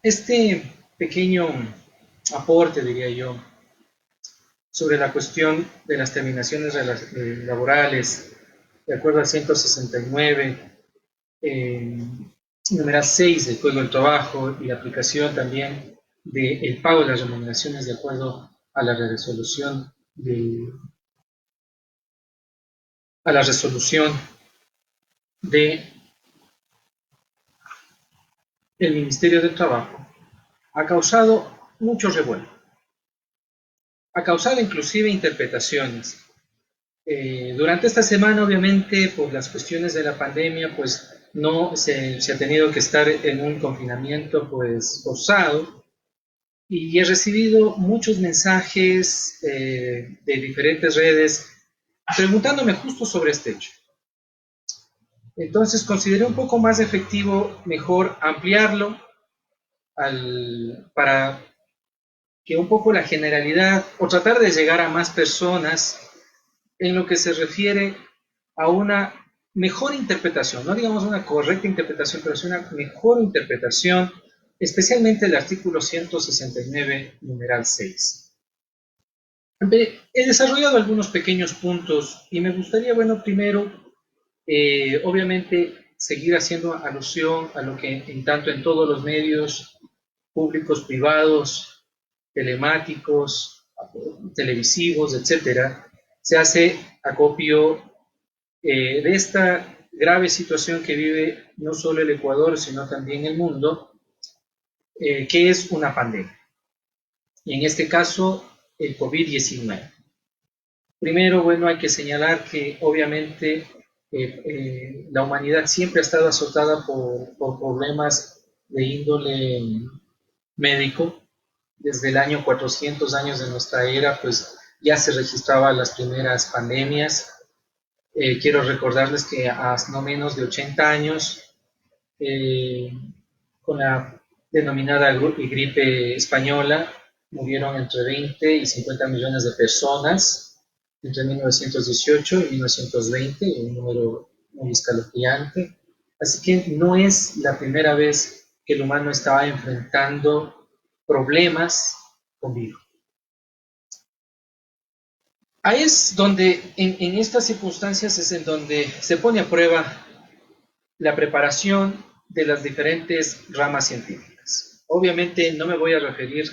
Este pequeño aporte, diría yo, sobre la cuestión de las terminaciones laborales, de acuerdo al 169, numeral 6 del Código del Trabajo y la aplicación también del pago de las remuneraciones de acuerdo a la resolución a la resolución del Ministerio del Trabajo, ha causado mucho revuelo, ha causado inclusive interpretaciones. Durante esta semana, obviamente, por las cuestiones de la pandemia, pues no se ha tenido que estar en un confinamiento pues forzado, y he recibido muchos mensajes de diferentes redes preguntándome justo sobre este hecho. Entonces consideré un poco más efectivo, mejor ampliarlo para que un poco la generalidad, o tratar de llegar a más personas en lo que se refiere a una mejor interpretación, no digamos una correcta interpretación, pero sí una mejor interpretación, especialmente el artículo 169, numeral 6. He desarrollado algunos pequeños puntos y me gustaría, bueno, primero, obviamente, seguir haciendo alusión a lo que en tanto en todos los medios públicos, privados, telemáticos, televisivos, etcétera, se hace acopio de esta grave situación que vive no solo el Ecuador, sino también el mundo, que es una pandemia. Y en este caso, el COVID-19. Primero, bueno, hay que señalar que obviamente la humanidad siempre ha estado azotada por problemas de índole médico. Desde el año 400 años de nuestra era, pues ya se registraban las primeras pandemias. Quiero recordarles que hace no menos de 80 años, eh, con la denominada gripe española, murieron entre 20 y 50 millones de personas entre 1918 y 1920, un número muy escalofriante. Así que no es la primera vez que el humano estaba enfrentando problemas con virus. Ahí es donde, en estas circunstancias, es en donde se pone a prueba la preparación de las diferentes ramas científicas. Obviamente no me voy a referir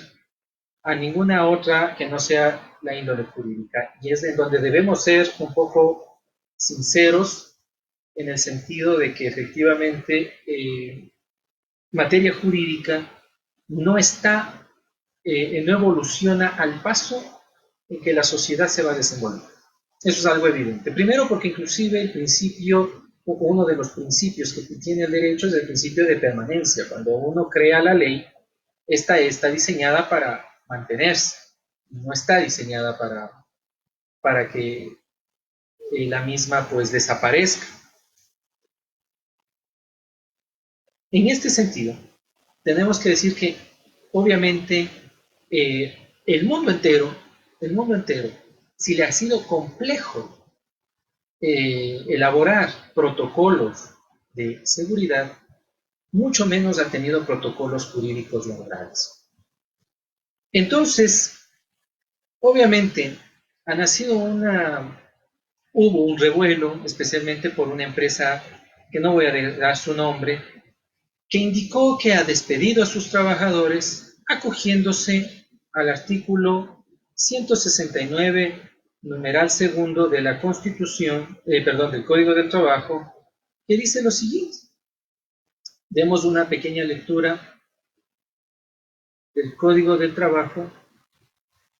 a ninguna otra que no sea la índole jurídica, y es en donde debemos ser un poco sinceros en el sentido de que efectivamente materia jurídica no está, no evoluciona al paso en que la sociedad se va a desenvolver. Eso es algo evidente. Primero porque inclusive el principio, uno de los principios que tiene el derecho es el principio de permanencia. Cuando uno crea la ley, esta está diseñada para mantenerse, no está diseñada para que la misma pues desaparezca. En este sentido, tenemos que decir que obviamente el mundo entero, si le ha sido complejo elaborar protocolos de seguridad, mucho menos ha tenido protocolos jurídicos laborales. Entonces, obviamente, hubo un revuelo, especialmente por una empresa que no voy a dar su nombre, que indicó que ha despedido a sus trabajadores acogiéndose al artículo 169, numeral segundo de la Constitución, del Código del Trabajo, que dice lo siguiente. Demos una pequeña lectura del Código del Trabajo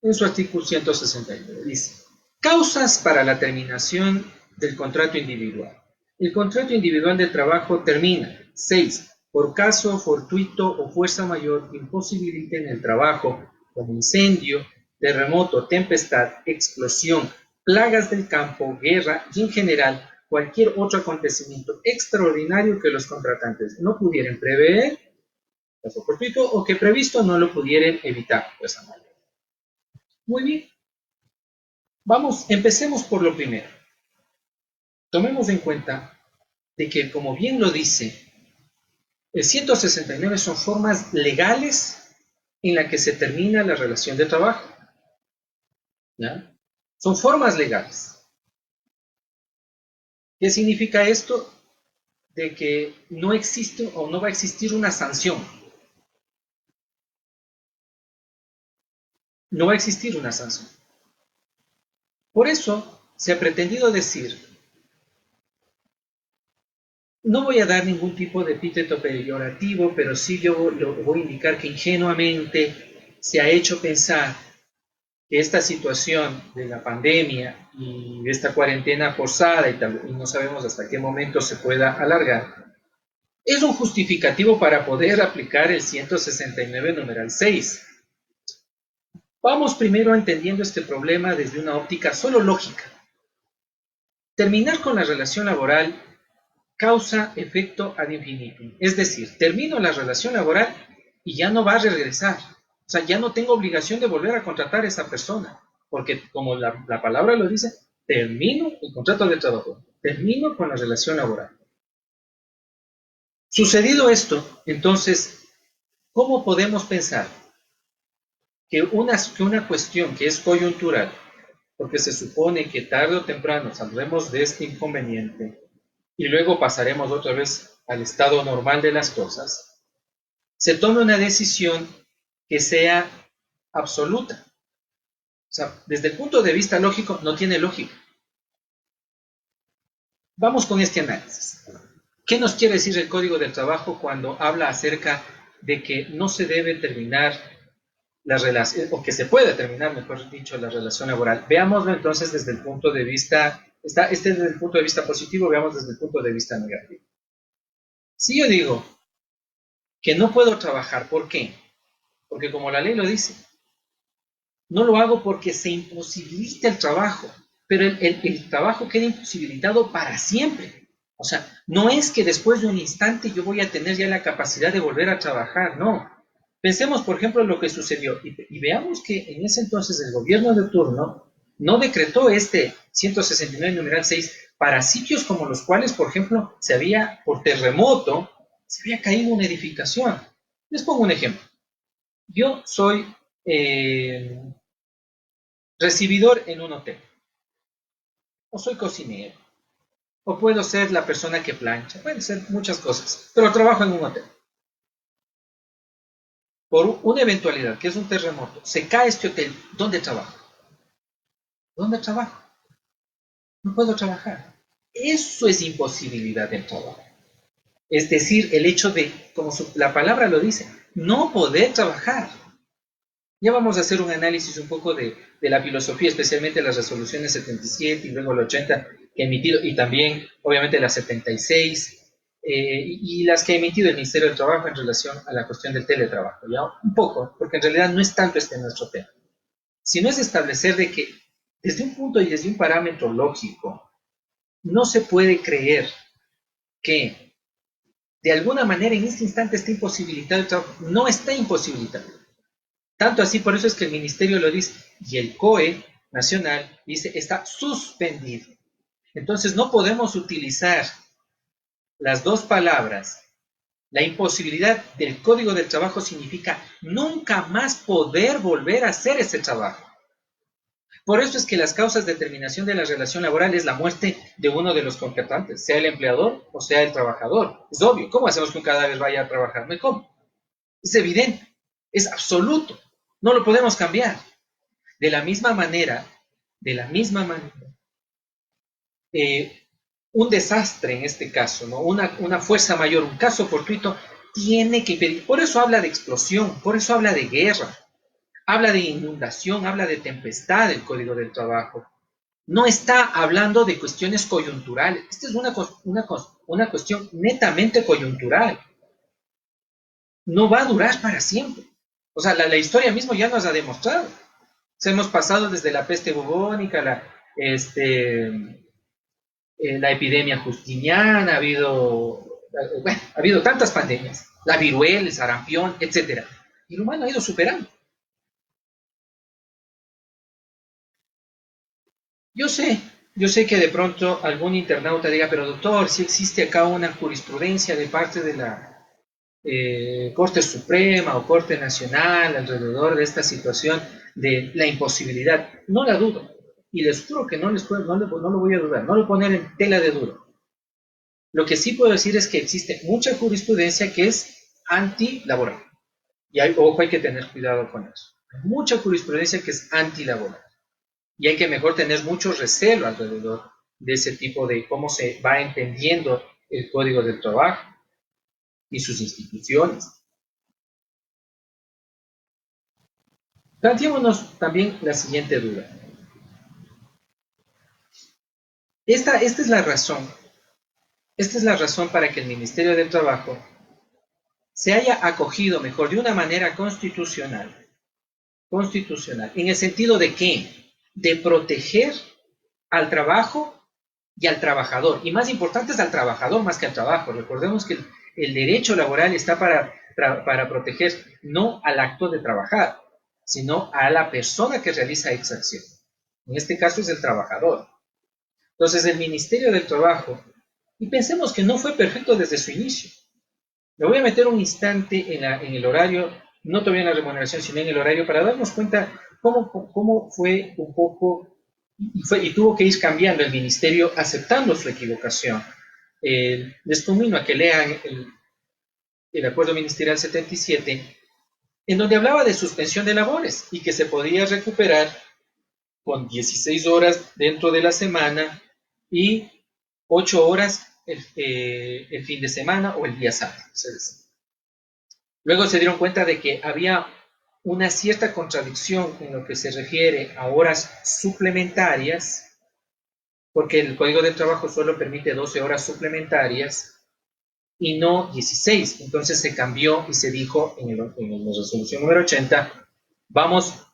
en su artículo 169. Dice: causas para la terminación del contrato individual. El contrato individual de trabajo termina: 6. Por caso fortuito o fuerza mayor que imposibiliten el trabajo, como incendio, terremoto, tempestad, explosión, plagas del campo, guerra y en general cualquier otro acontecimiento extraordinario que los contratantes no pudieran prever, caso fortuito, o que previsto no lo pudieran evitar, pues a mayor. Muy bien. Empecemos por lo primero. Tomemos en cuenta de que, como bien lo dice El 169 son formas legales en las que se termina la relación de trabajo. ¿Ya? Son formas legales. ¿Qué significa esto? De que no existe o no va a existir una sanción. No va a existir una sanción. Por eso se ha pretendido decir, no voy a dar ningún tipo de epíteto peyorativo, pero sí yo lo voy a indicar que ingenuamente se ha hecho pensar que esta situación de la pandemia y de esta cuarentena forzada y no sabemos hasta qué momento se pueda alargar, es un justificativo para poder aplicar el 169 numeral 6. Vamos primero entendiendo este problema desde una óptica solo lógica. Terminar con la relación laboral causa efecto ad infinitum. Es decir, termino la relación laboral y ya no va a regresar. O sea, ya no tengo obligación de volver a contratar a esa persona. Porque como la palabra lo dice, termino el contrato de trabajo. Termino con la relación laboral. Sucedido esto, entonces, ¿cómo podemos pensar que una cuestión que es coyuntural, porque se supone que tarde o temprano saldremos de este inconveniente y luego pasaremos otra vez al estado normal de las cosas, se tome una decisión que sea absoluta? O sea, desde el punto de vista lógico, no tiene lógica. Vamos con este análisis. ¿Qué nos quiere decir el Código del Trabajo cuando habla acerca de que no se debe terminar la relación, o que se puede terminar, mejor dicho, la relación laboral? Veámoslo entonces desde el punto de vista, desde el punto de vista positivo, veamos desde el punto de vista negativo. Si yo digo que no puedo trabajar, ¿por qué? Porque como la ley lo dice, no lo hago porque se imposibilita el trabajo, pero el trabajo queda imposibilitado para siempre. O sea, no es que después de un instante yo voy a tener ya la capacidad de volver a trabajar, no. Pensemos, por ejemplo, en lo que sucedió y veamos que en ese entonces el gobierno de turno no decretó este 169 numeral 6 para sitios como los cuales, por ejemplo, por terremoto, se había caído una edificación. Les pongo un ejemplo. Yo soy recibidor en un hotel, o soy cocinero, o puedo ser la persona que plancha, pueden ser muchas cosas, pero trabajo en un hotel. Por una eventualidad, que es un terremoto, se cae este hotel, ¿dónde trabajo? ¿Dónde trabajo? No puedo trabajar. Eso es imposibilidad del trabajo. Es decir, el hecho de, como la palabra lo dice, no poder trabajar. Ya vamos a hacer un análisis un poco de la filosofía, especialmente las resoluciones 77 y luego la 80 que ha emitido, y también, obviamente, las 76 y las que ha emitido el Ministerio del Trabajo en relación a la cuestión del teletrabajo. Ya un poco, porque en realidad no es tanto este nuestro tema, sino es establecer de que desde un punto y desde un parámetro lógico, no se puede creer que de alguna manera en este instante está imposibilitado el trabajo. No está imposibilitado. Tanto así, por eso es que el ministerio lo dice, y el COE nacional dice, está suspendido. Entonces no podemos utilizar las dos palabras. La imposibilidad del Código del Trabajo significa nunca más poder volver a hacer ese trabajo. Por eso es que las causas de terminación de la relación laboral es la muerte de uno de los contratantes, sea el empleador o sea el trabajador. Es obvio. ¿Cómo hacemos que un cadáver vaya a trabajar? No hay cómo. Es evidente. Es absoluto. No lo podemos cambiar. De la misma manera, un desastre en este caso, ¿no? Una fuerza mayor, un caso fortuito, tiene que impedir. Por eso habla de explosión, por eso habla de guerra, habla de inundación, habla de tempestad el Código del Trabajo. No está hablando de cuestiones coyunturales. Esta es una cuestión netamente coyuntural. No va a durar para siempre. O sea, la historia mismo ya nos ha demostrado. Hemos pasado desde la peste bubónica, la epidemia justiniana, ha habido tantas pandemias, la viruela, el sarampión, etc. Y el humano ha ido superando. Yo sé que de pronto algún internauta diga, pero doctor, si existe acá una jurisprudencia de parte Corte Suprema o Corte Nacional alrededor de esta situación de la imposibilidad. No la dudo. Y les juro que no lo voy a dudar, no lo voy a poner en tela de duda. Lo que sí puedo decir es que existe mucha jurisprudencia que es antilaboral. Y ojo, hay que tener cuidado con eso. Hay mucha jurisprudencia que es antilaboral. Y hay que mejor tener mucho recelo alrededor de ese tipo de cómo se va entendiendo el Código del Trabajo y sus instituciones. Planteémonos también la siguiente duda. Esta es la razón. Esta es la razón para que el Ministerio del Trabajo se haya acogido mejor de una manera constitucional, en el sentido de qué, de proteger al trabajo y al trabajador, y más importante es al trabajador más que al trabajo. Recordemos que el derecho laboral está para proteger no al acto de trabajar, sino a la persona que realiza esa acción. En este caso es el trabajador. Entonces el Ministerio del Trabajo, y pensemos que no fue perfecto desde su inicio. Me voy a meter un instante en el horario, no todavía en la remuneración, sino en el horario, para darnos cuenta cómo fue un poco, y tuvo que ir cambiando el ministerio aceptando su equivocación. Les conmino a que lean el acuerdo ministerial 77, en donde hablaba de suspensión de labores y que se podía recuperar con 16 horas dentro de la semana y 8 horas el fin de semana o el día sábado. Luego se dieron cuenta de que había una cierta contradicción en lo que se refiere a horas suplementarias, porque el Código del Trabajo solo permite 12 horas suplementarias y no 16. Entonces se cambió y se dijo en la resolución número 80, vamos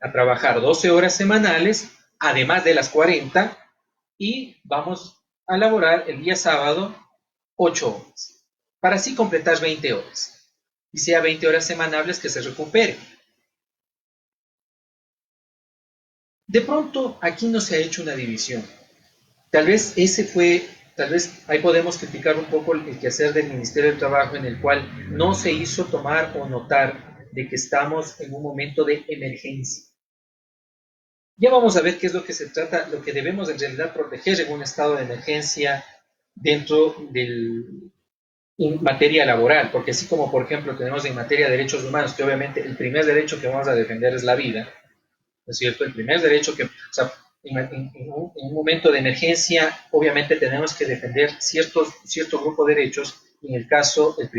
a trabajar 12 horas semanales, además de las 40, y vamos a laborar el día sábado 8 horas, para así completar 20 horas. Y sea 20 horas semanales que se recupere. De pronto, aquí no se ha hecho una división. Tal vez ahí podemos criticar un poco el quehacer del Ministerio del Trabajo, en el cual no se hizo tomar o notar de que estamos en un momento de emergencia. Ya vamos a ver qué es lo que se trata, lo que debemos en realidad proteger en un estado de emergencia dentro en materia laboral, porque así como por ejemplo tenemos en materia de derechos humanos, que obviamente el primer derecho que vamos a defender es la vida, ¿no es cierto? El primer derecho que, o sea, en un momento de emergencia, obviamente tenemos que defender cierto grupo de derechos, y en el caso, el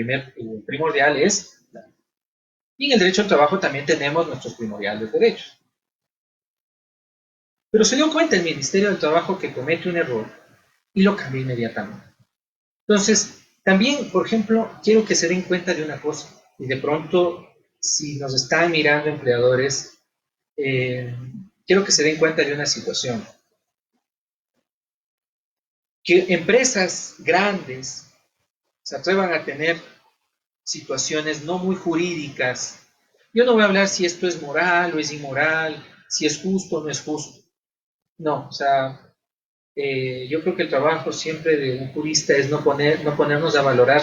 primordial es la vida. Y en el derecho al trabajo también tenemos nuestros primordiales derechos. Pero se dio cuenta el Ministerio del Trabajo que comete un error y lo cambia inmediatamente. Entonces, también, por ejemplo, quiero que se den cuenta de una cosa, y de pronto, si nos están mirando empleadores, quiero que se den cuenta de una situación. Que empresas grandes se atrevan a tener situaciones no muy jurídicas. Yo no voy a hablar si esto es moral o es inmoral, si es justo o no es justo. No, o sea, yo creo que el trabajo siempre de un jurista es no ponernos a valorar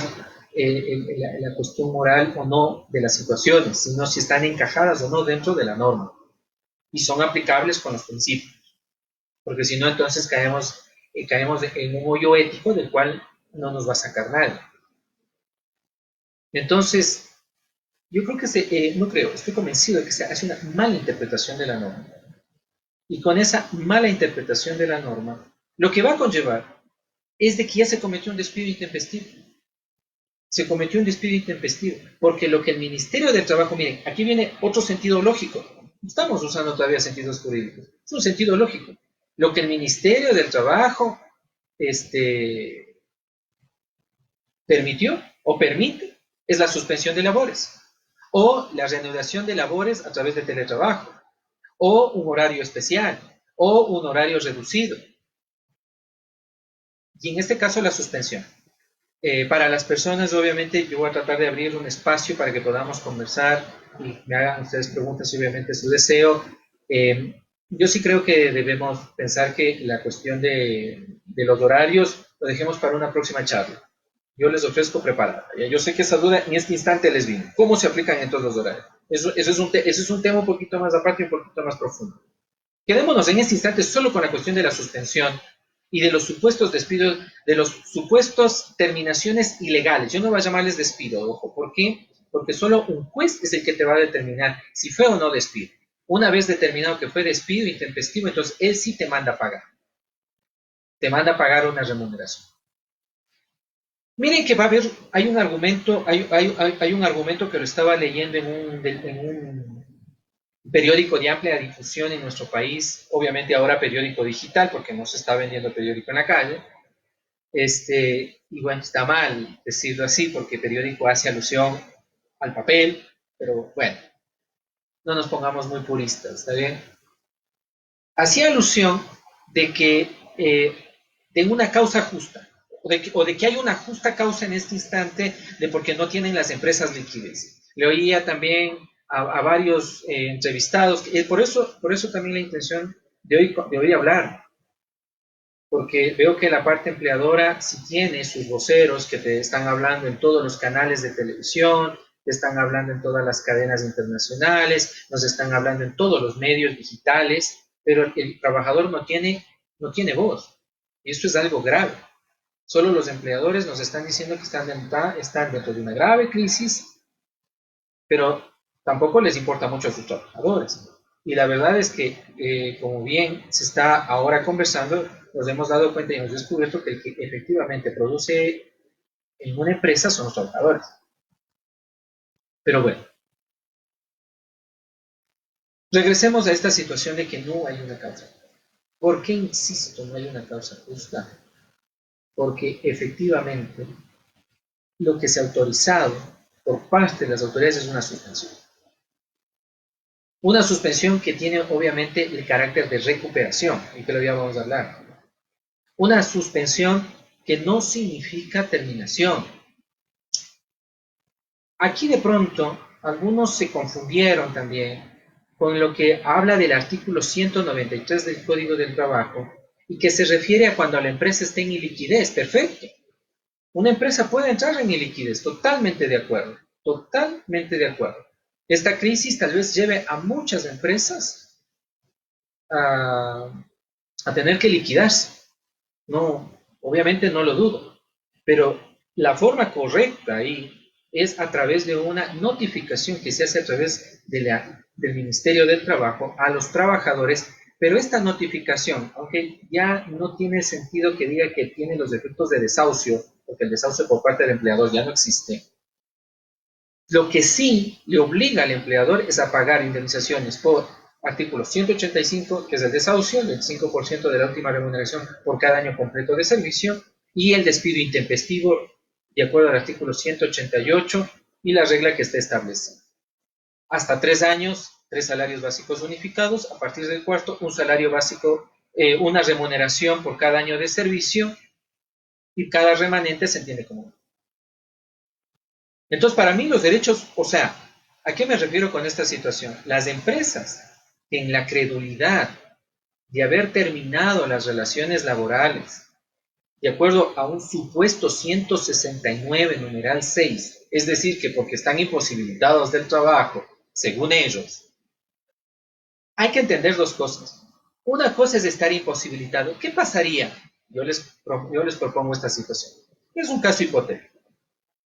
la cuestión moral o no de las situaciones, sino si están encajadas o no dentro de la norma y son aplicables con los principios, porque si no, entonces caemos en un hoyo ético del cual no nos va a sacar nada. Entonces, yo creo que no creo, estoy convencido de que se hace una mala interpretación de la norma. Y con esa mala interpretación de la norma, lo que va a conllevar es de que ya se cometió un despido intempestivo. Se cometió un despido intempestivo, porque lo que el Ministerio del Trabajo, miren, aquí viene otro sentido lógico. No estamos usando todavía sentidos jurídicos, es un sentido lógico. Lo que el Ministerio del Trabajo permitió o permite es la suspensión de labores o la reanudación de labores a través de teletrabajo o un horario especial o un horario reducido. Y en este caso la suspensión. Para las personas, obviamente, yo voy a tratar de abrir un espacio para que podamos conversar y me hagan ustedes preguntas y obviamente su deseo. Yo sí creo que debemos pensar que la cuestión de los horarios lo dejemos para una próxima charla. yo les ofrezco preparada. Ya, yo sé que esa duda en este instante les vino. ¿Cómo se aplican en todos los horarios? Eso es un tema un poquito más aparte y un poquito más profundo. Quedémonos en este instante solo con la cuestión de la suspensión y de los supuestos despidos, de los supuestos terminaciones ilegales. Yo no voy a llamarles despido, ojo. ¿Por qué? Porque solo un juez es el que te va a determinar si fue o no despido. Una vez determinado que fue despido intempestivo, entonces él sí te manda a pagar. Te manda a pagar una remuneración. Miren que va a haber, hay un argumento que lo estaba leyendo en un periódico de amplia difusión en nuestro país, obviamente ahora periódico digital, porque no se está vendiendo periódico en la calle. Y bueno, está mal decirlo así, porque periódico hace alusión al papel, pero bueno, no nos pongamos muy puristas, ¿está bien? Hacía alusión de que de una causa justa, o de que hay una justa causa en este instante de por qué no tienen las empresas liquidez. Le oía también a varios entrevistados, por eso también la intención de hoy hablar, porque veo que la parte empleadora sí tiene sus voceros que te están hablando en todos los canales de televisión, te están hablando en todas las cadenas internacionales, nos están hablando en todos los medios digitales, pero el trabajador no tiene voz. Y esto es algo grave. Solo los empleadores nos están diciendo que están dentro de una grave crisis, pero tampoco les importa mucho a sus trabajadores. Y la verdad es que, como bien se está ahora conversando, nos hemos dado cuenta y hemos descubierto que el que efectivamente produce en una empresa son los trabajadores. Pero bueno, regresemos a esta situación de que no hay una causa. ¿Por qué insisto no hay una causa justa? Porque efectivamente lo que se ha autorizado por parte de las autoridades es una suspensión. Una suspensión que tiene obviamente el carácter de recuperación, y que lo ya vamos a hablar. Una suspensión que no significa terminación. Aquí de pronto algunos se confundieron también con lo que habla del artículo 193 del Código del Trabajo y que se refiere a cuando la empresa esté en iliquidez. Perfecto. Una empresa puede entrar en iliquidez, totalmente de acuerdo, totalmente de acuerdo. Esta crisis tal vez lleve a muchas empresas a, a tener que liquidarse. No, obviamente no lo dudo, pero la forma correcta ahí es a través de una notificación que se hace a través del Ministerio del Trabajo a los trabajadores, pero esta notificación, aunque ya no tiene sentido que diga que tiene los efectos de desahucio, porque el desahucio por parte del empleador ya no existe, lo que sí le obliga al empleador es a pagar indemnizaciones por artículo 185, que es el desahucio, el 25% de la última remuneración por cada año completo de servicio, y el despido intempestivo, de acuerdo al artículo 188 y la regla que está establecida. Hasta 3 años, 3 salarios básicos unificados, a partir del cuarto, un salario básico, una remuneración por cada año de servicio, y cada remanente se entiende como. Entonces, para mí los derechos, o sea, ¿a qué me refiero con esta situación? Las empresas, en la credulidad de haber terminado las relaciones laborales, de acuerdo a un supuesto 169, numeral 6, es decir, que porque están imposibilitados del trabajo, según ellos, hay que entender dos cosas. Una cosa es estar imposibilitado. ¿Qué pasaría? Yo les propongo esta situación. Es un caso hipotético.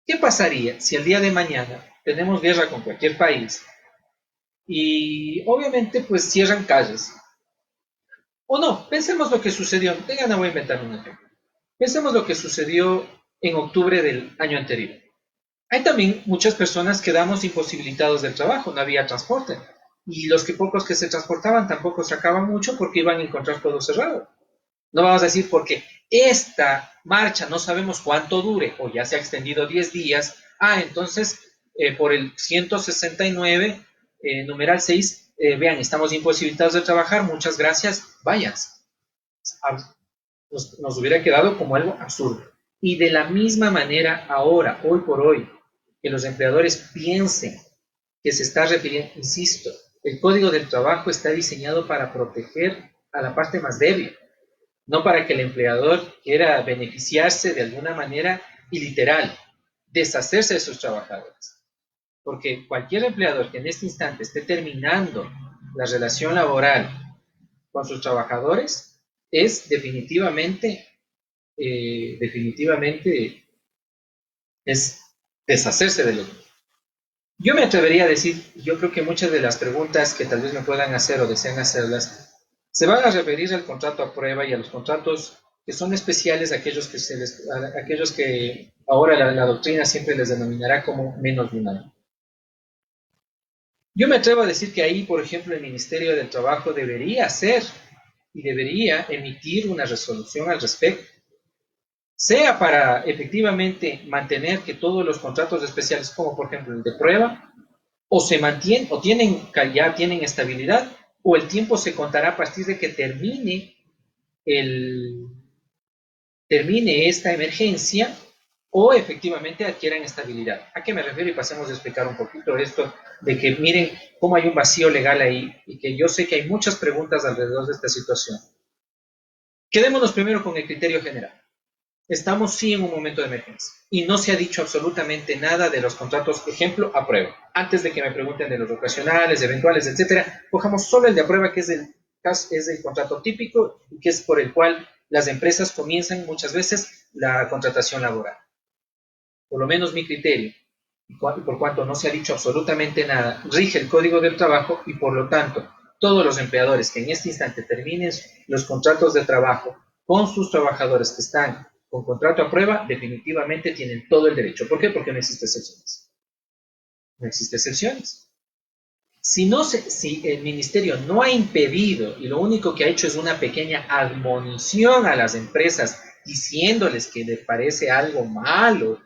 ¿Qué pasaría si el día de mañana tenemos guerra con cualquier país y obviamente pues cierran calles? O no, pensemos lo que sucedió, vengan, no voy a inventar un ejemplo. Pensemos lo que sucedió en octubre del año anterior. Hay también muchas personas que quedamos imposibilitados del trabajo, no había transporte. Y los pocos que se transportaban tampoco sacaban mucho porque iban a encontrar todo cerrado. No vamos a decir porque esta marcha no sabemos cuánto dure o ya se ha extendido 10 días. Entonces, por el 169, numeral 6, vean, estamos imposibilitados de trabajar, muchas gracias, váyanse. Nos hubiera quedado como algo absurdo. Y de la misma manera, ahora, hoy por hoy, que los empleadores piensen que se está refiriendo, insisto, el Código del Trabajo está diseñado para proteger a la parte más débil, no para que el empleador quiera beneficiarse de alguna manera y literal, deshacerse de sus trabajadores. Porque cualquier empleador que en este instante esté terminando la relación laboral con sus trabajadores es definitivamente es deshacerse de ellos. Yo me atrevería a decir, yo creo que muchas de las preguntas que tal vez me puedan hacer o desean hacerlas se van a referir al contrato a prueba y a los contratos que son especiales, aquellos que ahora la doctrina siempre les denominará como menos de un año. Yo me atrevo a decir que ahí, por ejemplo, el Ministerio del Trabajo debería hacer y debería emitir una resolución al respecto, sea para efectivamente mantener que todos los contratos especiales, como por ejemplo el de prueba, o se mantienen, o ya tienen estabilidad, o el tiempo se contará a partir de que termine esta emergencia, o efectivamente adquieran estabilidad. ¿A qué me refiero? Y pasemos a explicar un poquito esto, de que miren cómo hay un vacío legal ahí, y que yo sé que hay muchas preguntas alrededor de esta situación. Quedémonos primero con el criterio general. Estamos sí en un momento de emergencia y no se ha dicho absolutamente nada de los contratos, ejemplo, a prueba. Antes de que me pregunten de los ocasionales, eventuales, etcétera, cojamos solo el de a prueba, que es el contrato típico y que es por el cual las empresas comienzan muchas veces la contratación laboral. Por lo menos mi criterio, y por cuanto no se ha dicho absolutamente nada, rige el Código del Trabajo y por lo tanto todos los empleadores que en este instante terminen los contratos de trabajo con sus trabajadores que están con contrato a prueba, definitivamente tienen todo el derecho. ¿Por qué? Porque no existe excepciones. No existe excepciones. Si el ministerio no ha impedido y lo único que ha hecho es una pequeña admonición a las empresas diciéndoles que les parece algo malo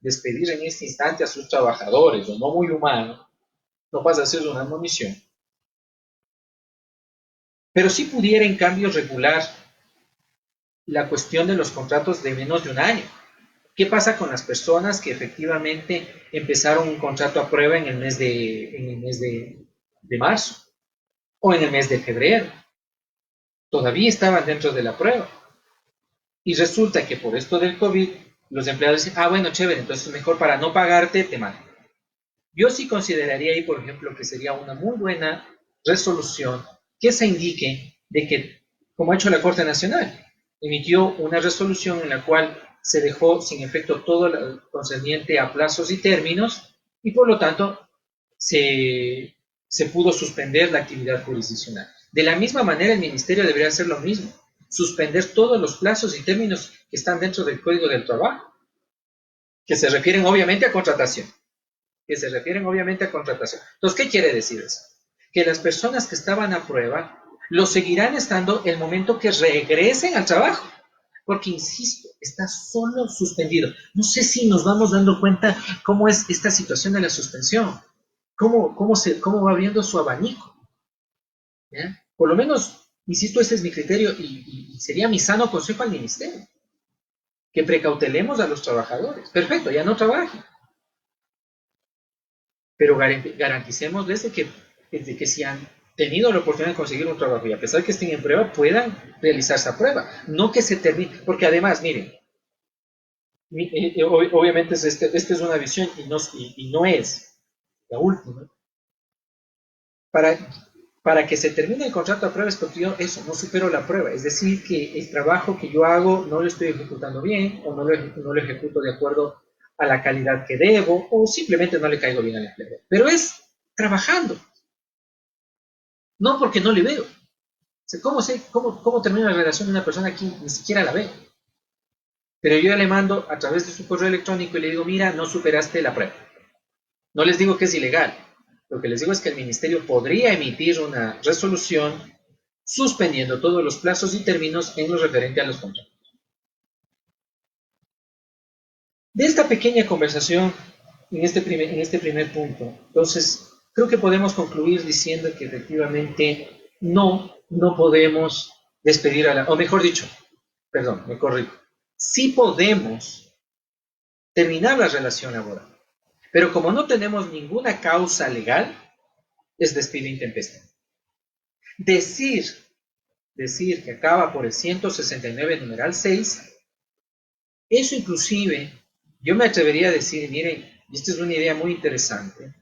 despedir en este instante a sus trabajadores o no muy humano, no pasa a ser una admonición. Pero sí pudiera en cambio regular la cuestión de los contratos de menos de un año. ¿Qué pasa con las personas que efectivamente empezaron un contrato a prueba en el mes de marzo o en el mes de febrero? Todavía estaban dentro de la prueba. Y resulta que por esto del COVID, los empleados dicen, bueno, chévere, entonces mejor para no pagarte, te mando. Yo sí consideraría ahí, por ejemplo, que sería una muy buena resolución que se indique de que, como ha hecho la Corte Nacional, emitió una resolución en la cual se dejó sin efecto todo lo concerniente a plazos y términos y por lo tanto se pudo suspender la actividad jurisdiccional. De la misma manera el Ministerio debería hacer lo mismo, suspender todos los plazos y términos que están dentro del Código del Trabajo, que se refieren obviamente a contratación. Entonces, ¿qué quiere decir eso? Que las personas que estaban a prueba lo seguirán estando el momento que regresen al trabajo. Porque, insisto, está solo suspendido. No sé si nos vamos dando cuenta cómo es esta situación de la suspensión. Cómo va abriendo su abanico. ¿Ya? Por lo menos, insisto, ese es mi criterio y sería mi sano consejo al ministerio. Que precautelemos a los trabajadores. Perfecto, ya no trabajen. Pero garanticemos desde que si han tenido la oportunidad de conseguir un trabajo y a pesar que estén en prueba, puedan realizar esa prueba. No que se termine, porque además, miren, obviamente esta es una visión y no es la última. Para que se termine el contrato a prueba es porque yo eso, no supero la prueba. Es decir, que el trabajo que yo hago no lo estoy ejecutando bien o no lo ejecuto de acuerdo a la calidad que debo o simplemente no le caigo bien al empleador. Pero es trabajando. No porque no le veo. O sea, ¿cómo termina la relación de una persona que ni siquiera la ve? Pero yo le mando a través de su correo electrónico y le digo, mira, no superaste la prueba. No les digo que es ilegal. Lo que les digo es que el ministerio podría emitir una resolución suspendiendo todos los plazos y términos en lo referente a los contratos. De esta pequeña conversación, en este primer punto, entonces, creo que podemos concluir diciendo que efectivamente no podemos despedir o mejor dicho, perdón, me corrijo, sí podemos terminar la relación laboral, pero como no tenemos ninguna causa legal, es despido intempestivo. Decir que acaba por el 169 numeral 6, eso inclusive yo me atrevería a decir, miren, y esta es una idea muy interesante,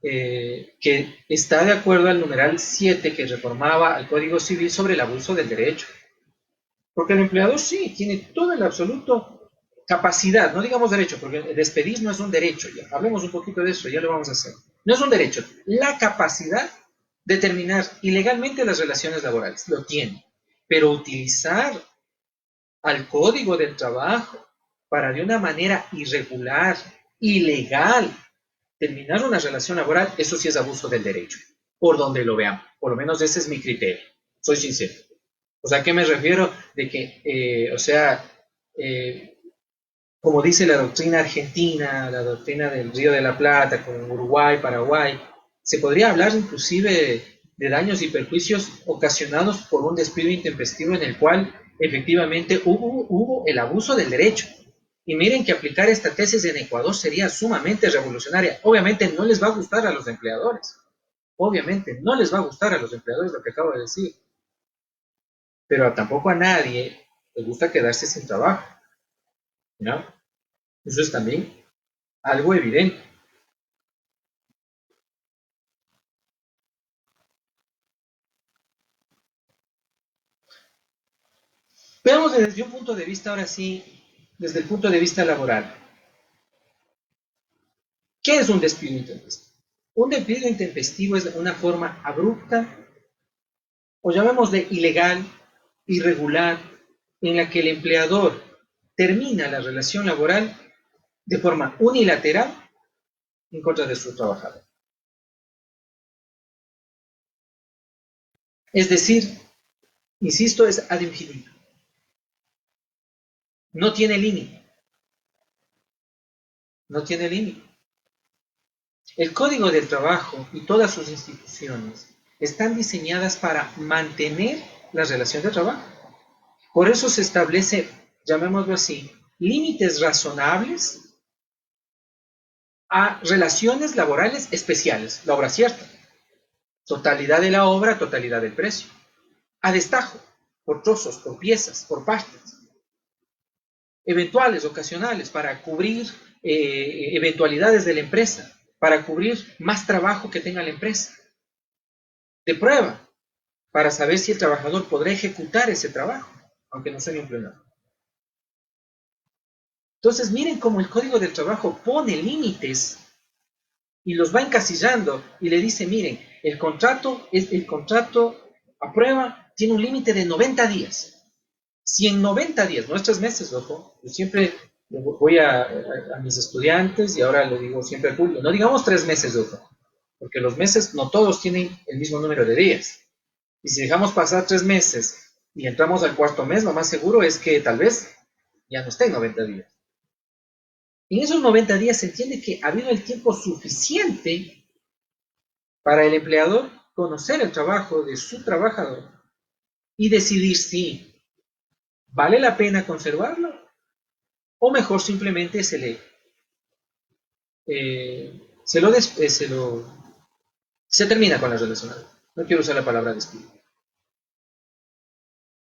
que está de acuerdo al numeral 7 que reformaba al Código Civil sobre el abuso del derecho. Porque el empleador sí, tiene todo el absoluto capacidad, no digamos derecho, porque despedir no es un derecho, ya hablemos un poquito de eso, ya lo vamos a hacer. No es un derecho, la capacidad de terminar ilegalmente las relaciones laborales, lo tiene. Pero utilizar al Código del Trabajo para de una manera irregular, ilegal, terminar una relación laboral, eso sí es abuso del derecho, por donde lo veamos. Por lo menos ese es mi criterio, soy sincero. O sea, ¿a qué me refiero? De que, eh, como dice la doctrina argentina, la doctrina del Río de la Plata, con Uruguay, Paraguay, se podría hablar inclusive de daños y perjuicios ocasionados por un despido intempestivo en el cual efectivamente hubo el abuso del derecho. Y miren que aplicar esta tesis en Ecuador sería sumamente revolucionaria. Obviamente no les va a gustar a los empleadores. Obviamente no les va a gustar a los empleadores lo que acabo de decir. Pero tampoco a nadie le gusta quedarse sin trabajo, ¿no? Eso es también algo evidente. Veamos desde un punto de vista, ahora sí, desde el punto de vista laboral. ¿Qué es un despido intempestivo? Un despido intempestivo es una forma abrupta, o llamémosle ilegal, irregular, en la que el empleador termina la relación laboral de forma unilateral en contra de su trabajador. Es decir, insisto, es ad infinitum. No tiene límite. No tiene límite. El Código del Trabajo y todas sus instituciones están diseñadas para mantener la relación de trabajo. Por eso se establece, llamémoslo así, límites razonables a relaciones laborales especiales, la obra cierta, totalidad de la obra, totalidad del precio, a destajo, por trozos, por piezas, por partes, eventuales, ocasionales, para cubrir eventualidades de la empresa, para cubrir más trabajo que tenga la empresa, de prueba, para saber si el trabajador podrá ejecutar ese trabajo, aunque no sea un empleado. Entonces, miren cómo el Código del Trabajo pone límites y los va encasillando y le dice, miren, el contrato a prueba tiene un límite de 90 días. Si en 90 días, no es 3 meses, ojo, yo siempre voy a mis estudiantes y ahora lo digo siempre al público, no digamos 3 meses, ojo, porque los meses no todos tienen el mismo número de días. Y si dejamos pasar 3 meses y entramos al cuarto mes, lo más seguro es que tal vez ya no esté en 90 días. En esos 90 días se entiende que ha habido el tiempo suficiente para el empleador conocer el trabajo de su trabajador y decidir si vale la pena conservarlo o mejor simplemente se termina con la relación. No quiero usar la palabra despido.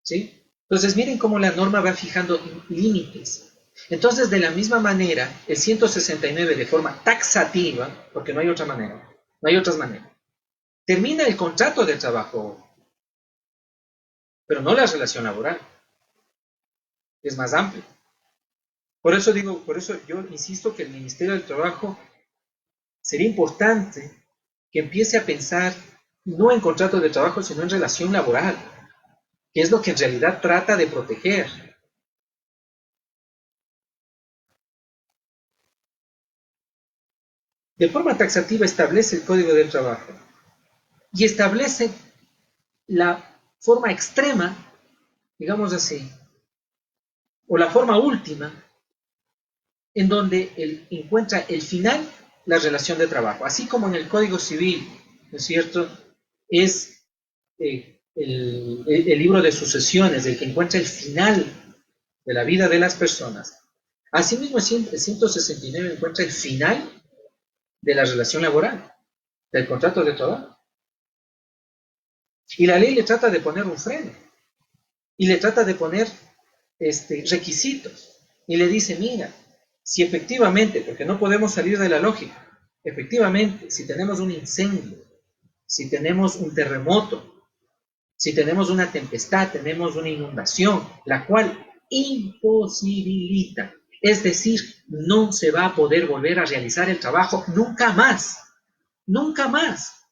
¿Sí? Entonces miren cómo la norma va fijando límites. Entonces, de la misma manera, el 169 de forma taxativa, porque no hay otra manera, no hay otras maneras, termina el contrato de trabajo, pero no la relación laboral. Es más amplio. Por eso yo insisto que el Ministerio del Trabajo sería importante que empiece a pensar no en contrato de trabajo, sino en relación laboral, que es lo que en realidad trata de proteger. De forma taxativa establece el Código del Trabajo y establece la forma extrema, digamos así, o la forma última, en donde encuentra el final la relación de trabajo. Así como en el Código Civil, ¿no es cierto? Es el libro de sucesiones el que encuentra el final de la vida de las personas. Asimismo, el 169 encuentra el final de la relación laboral, del contrato de trabajo. Y la ley le trata de poner un freno y le trata de poner requisitos. y le dice, mira, si efectivamente, porque no podemos salir de la lógica, efectivamente, si tenemos un incendio, si tenemos un terremoto, si tenemos una tempestad, tenemos una inundación, la cual imposibilita, es decir, no se va a poder volver a realizar el trabajo nunca más, nunca más.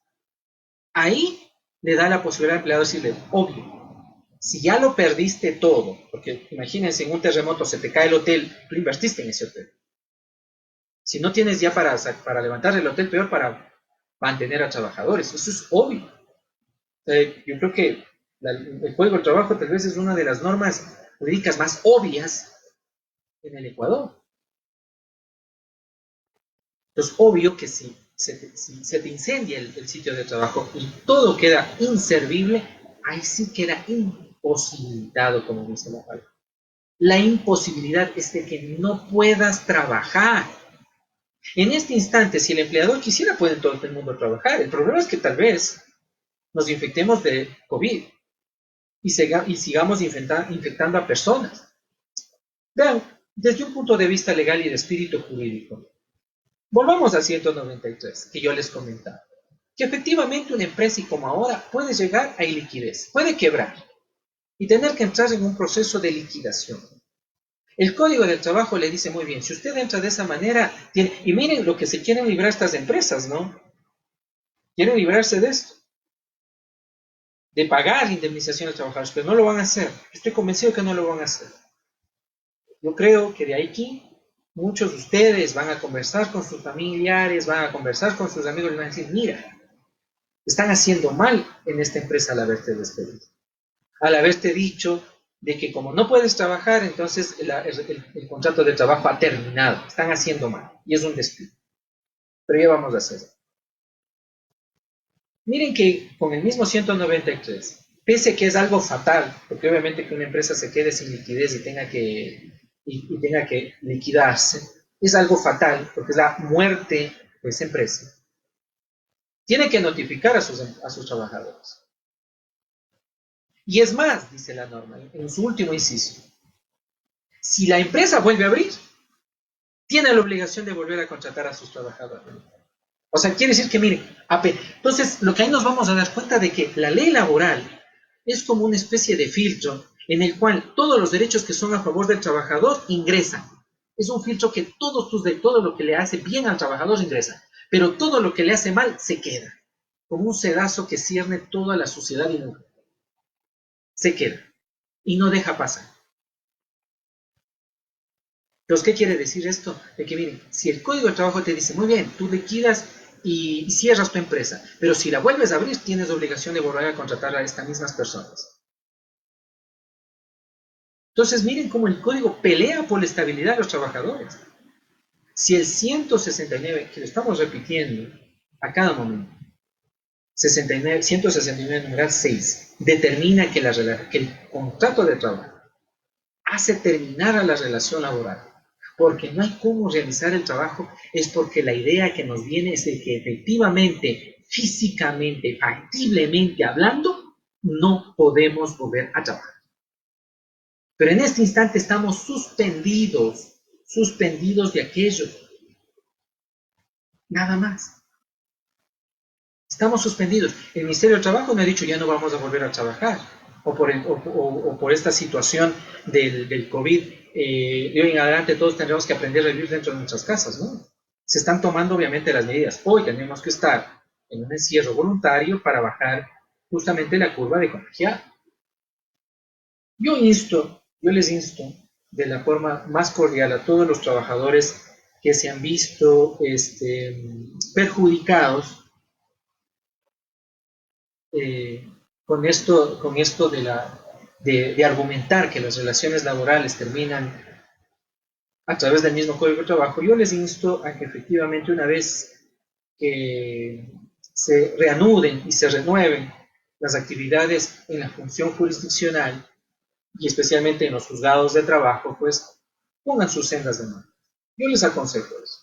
Ahí le da la posibilidad al empleado de decirle, obvio, si ya lo perdiste todo, porque imagínense, en un terremoto se te cae el hotel, tú invertiste en ese hotel. Si no tienes ya para levantar el hotel, peor para mantener a trabajadores. Eso es obvio. Yo creo que el Código del Trabajo tal vez es una de las normas jurídicas más obvias en el Ecuador. Entonces, obvio que si se te incendia el sitio de trabajo y todo queda inservible, ahí sí queda imposibilitado, como dice la palabra. La imposibilidad es de que no puedas trabajar. En este instante, si el empleador quisiera, puede todo el mundo trabajar. El problema es que tal vez nos infectemos de COVID y sigamos infectando a personas. Vean, desde un punto de vista legal y de espíritu jurídico, volvamos a 193, que yo les comentaba, que efectivamente una empresa y como ahora puede llegar a iliquidez, puede quebrar y tener que entrar en un proceso de liquidación. El Código del Trabajo le dice muy bien, si usted entra de esa manera, y miren lo que se quieren librar estas empresas, ¿no? Quieren librarse de esto, de pagar indemnización a los trabajadores, pero no lo van a hacer. Estoy convencido que no lo van a hacer. Yo creo que de aquí muchos de ustedes van a conversar con sus familiares, van a conversar con sus amigos y van a decir, mira, están haciendo mal en esta empresa al haberte despedido. Al haberte dicho de que como no puedes trabajar, entonces el contrato de trabajo ha terminado. Están haciendo mal y es un despido. Pero ya vamos a hacerlo. Miren que con el mismo 193, pese que es algo fatal, porque obviamente que una empresa se quede sin liquidez y tenga que liquidarse, es algo fatal, porque es la muerte de esa empresa. Tiene que notificar a sus trabajadores. Y es más, dice la norma, en su último inciso, si la empresa vuelve a abrir, tiene la obligación de volver a contratar a sus trabajadores. O sea, quiere decir que, miren, entonces lo que ahí nos vamos a dar cuenta de que la ley laboral es como una especie de filtro en el cual todos los derechos que son a favor del trabajador ingresan. Es un filtro que todo lo que le hace bien al trabajador ingresa, pero todo lo que le hace mal se queda, como un sedazo que cierne toda la sociedad y no se queda y no deja pasar. Entonces, ¿qué quiere decir esto? De que, miren, si el Código de Trabajo te dice, muy bien, tú liquidas y cierras tu empresa, pero si la vuelves a abrir, tienes obligación de volver a contratar a estas mismas personas. Entonces, miren cómo el Código pelea por la estabilidad de los trabajadores. Si el 169, que lo estamos repitiendo a cada momento, 169 numeral 6, determina que el contrato de trabajo hace terminar a la relación laboral, porque no hay cómo realizar el trabajo, es porque la idea que nos viene es de que efectivamente, físicamente, factiblemente hablando, no podemos volver a trabajar. Pero en este instante estamos suspendidos de aquello. Nada más. Estamos suspendidos. El Ministerio del Trabajo me ha dicho ya no vamos a volver a trabajar. O por esta situación del COVID, de hoy en adelante todos tendremos que aprender a vivir dentro de nuestras casas, ¿no? Se están tomando obviamente las medidas. Hoy tenemos que estar en un encierro voluntario para bajar justamente la curva de contagiar. Yo les insto de la forma más cordial a todos los trabajadores que se han visto perjudicados con esto de argumentar que las relaciones laborales terminan a través del mismo Código de Trabajo. Yo les insto a que efectivamente una vez que se reanuden y se renueven las actividades en la función jurisdiccional y especialmente en los juzgados de trabajo, pues pongan sus sendas de mano. Yo les aconsejo eso.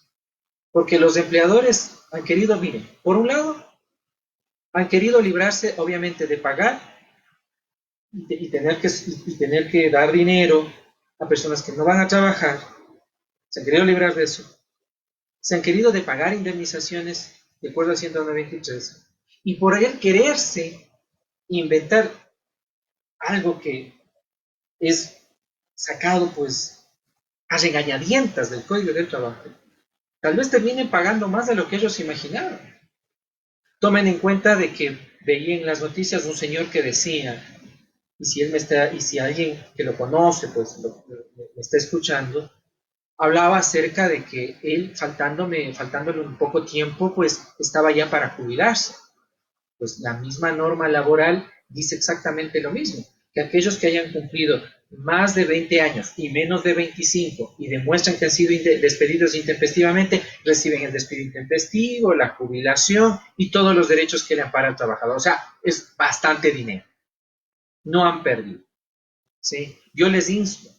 Porque los empleadores han querido, miren, por un lado, han querido librarse obviamente de pagar y tener que dar dinero a personas que no van a trabajar, se han querido librar de eso, se han querido de pagar indemnizaciones de acuerdo al 193, y por él quererse inventar algo que es sacado pues a regañadientas del Código del Trabajo, tal vez terminen pagando más de lo que ellos imaginaron. Tomen en cuenta de que veía en las noticias un señor que decía, y si alguien que lo conoce pues me está escuchando, hablaba acerca de que él, faltándole un poco tiempo, pues estaba ya para jubilarse. Pues la misma norma laboral dice exactamente lo mismo, que aquellos que hayan cumplido más de 20 años y menos de 25 y demuestran que han sido despedidos intempestivamente, reciben el despido intempestivo, la jubilación y todos los derechos que le ampara al trabajador. O sea, es bastante dinero. No han perdido. ¿Sí? Yo les insto.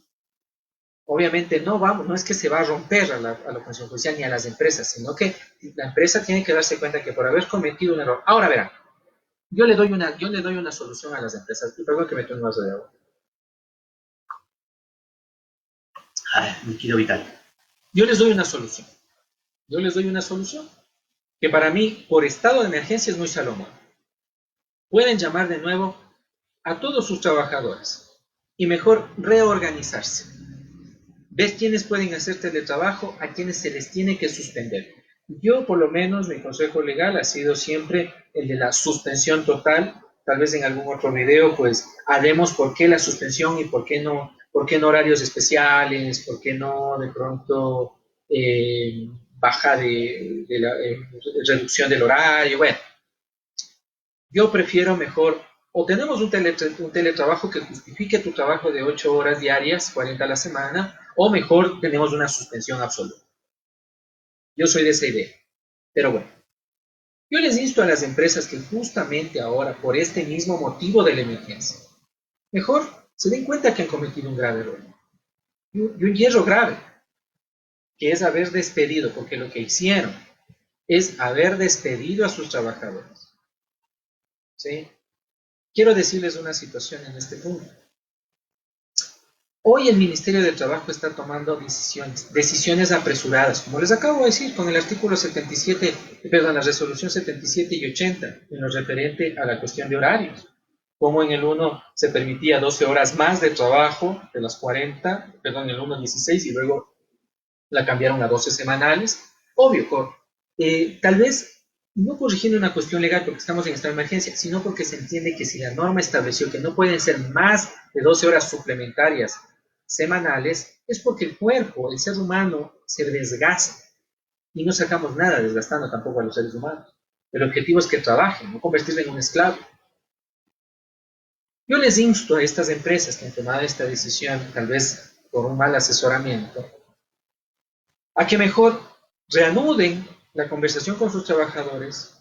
Obviamente no es que se va a romper a la función judicial ni a las empresas, sino que la empresa tiene que darse cuenta que por haber cometido un error. Ahora verán, yo le doy una solución a las empresas. Y perdón que me tome un vaso de agua. Líquido vital. Yo les doy una solución. Yo les doy una solución que para mí, por estado de emergencia, es muy salomón. Pueden llamar de nuevo a todos sus trabajadores y mejor reorganizarse. Ves quiénes pueden hacer teletrabajo, a quienes se les tiene que suspender. Yo, por lo menos, mi consejo legal ha sido siempre el de la suspensión total. Tal vez en algún otro video, pues, haremos por qué la suspensión y por qué no horarios especiales, por qué no, de pronto, baja de la reducción del horario. Bueno, yo prefiero mejor, o tenemos un teletrabajo que justifique tu trabajo de 8 horas diarias, 40 a la semana, o mejor tenemos una suspensión absoluta. Yo soy de esa idea. Pero bueno, yo les insto a las empresas que justamente ahora, por este mismo motivo de la emergencia, mejor se den cuenta que han cometido un grave error. Y un hierro grave, que es haber despedido, porque lo que hicieron es haber despedido a sus trabajadores. ¿Sí? Quiero decirles una situación en este punto. Hoy el Ministerio de Trabajo está tomando decisiones apresuradas, como les acabo de decir, con el artículo 77, perdón, la resolución 77 y 80, en lo referente a la cuestión de horarios. Como en el 1 se permitía 12 horas más de trabajo de las 40, perdón, en el 1 16 y luego la cambiaron a 12 semanales. Obvio, tal vez no corrigiendo una cuestión legal porque estamos en estado de emergencia, sino porque se entiende que si la norma estableció que no pueden ser más de 12 horas suplementarias semanales, es porque el cuerpo, el ser humano, se desgasta y no sacamos nada desgastando tampoco a los seres humanos. El objetivo es que trabajen, no convertirse en un esclavo. Yo les insto a estas empresas que han tomado esta decisión, tal vez por un mal asesoramiento, a que mejor reanuden la conversación con sus trabajadores,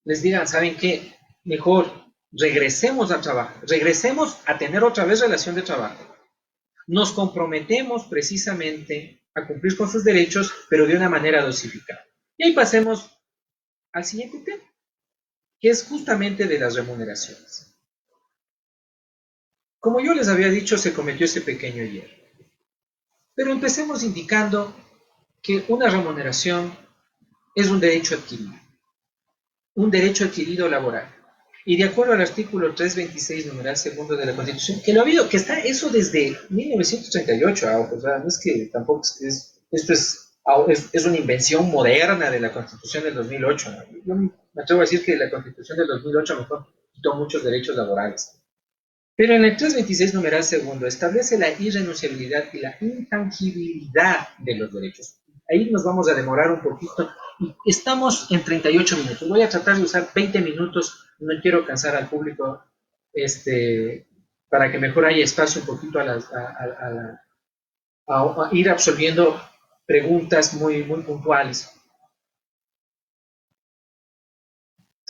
les digan, ¿saben qué? Mejor regresemos al trabajo, regresemos a tener otra vez relación de trabajo. Nos comprometemos precisamente a cumplir con sus derechos, pero de una manera dosificada. Y ahí pasemos al siguiente tema, que es justamente de las remuneraciones. Como yo les había dicho, se cometió ese pequeño hierro. Pero empecemos indicando que una remuneración es un derecho adquirido laboral. Y de acuerdo al artículo 326, numeral segundo de la Constitución, que lo ha habido, que está eso desde 1938, o sea, no es que tampoco esto es una invención moderna de la Constitución del 2008. ¿No? Yo me atrevo a decir que la Constitución del 2008 mejor quitó muchos derechos laborales. Pero en el 326, numeral segundo, establece la irrenunciabilidad y la intangibilidad de los derechos. Ahí nos vamos a demorar un poquito. Estamos en 38 minutos. Voy a tratar de usar 20 minutos. No quiero cansar al público para que mejor haya espacio un poquito a ir absorbiendo preguntas muy, muy puntuales.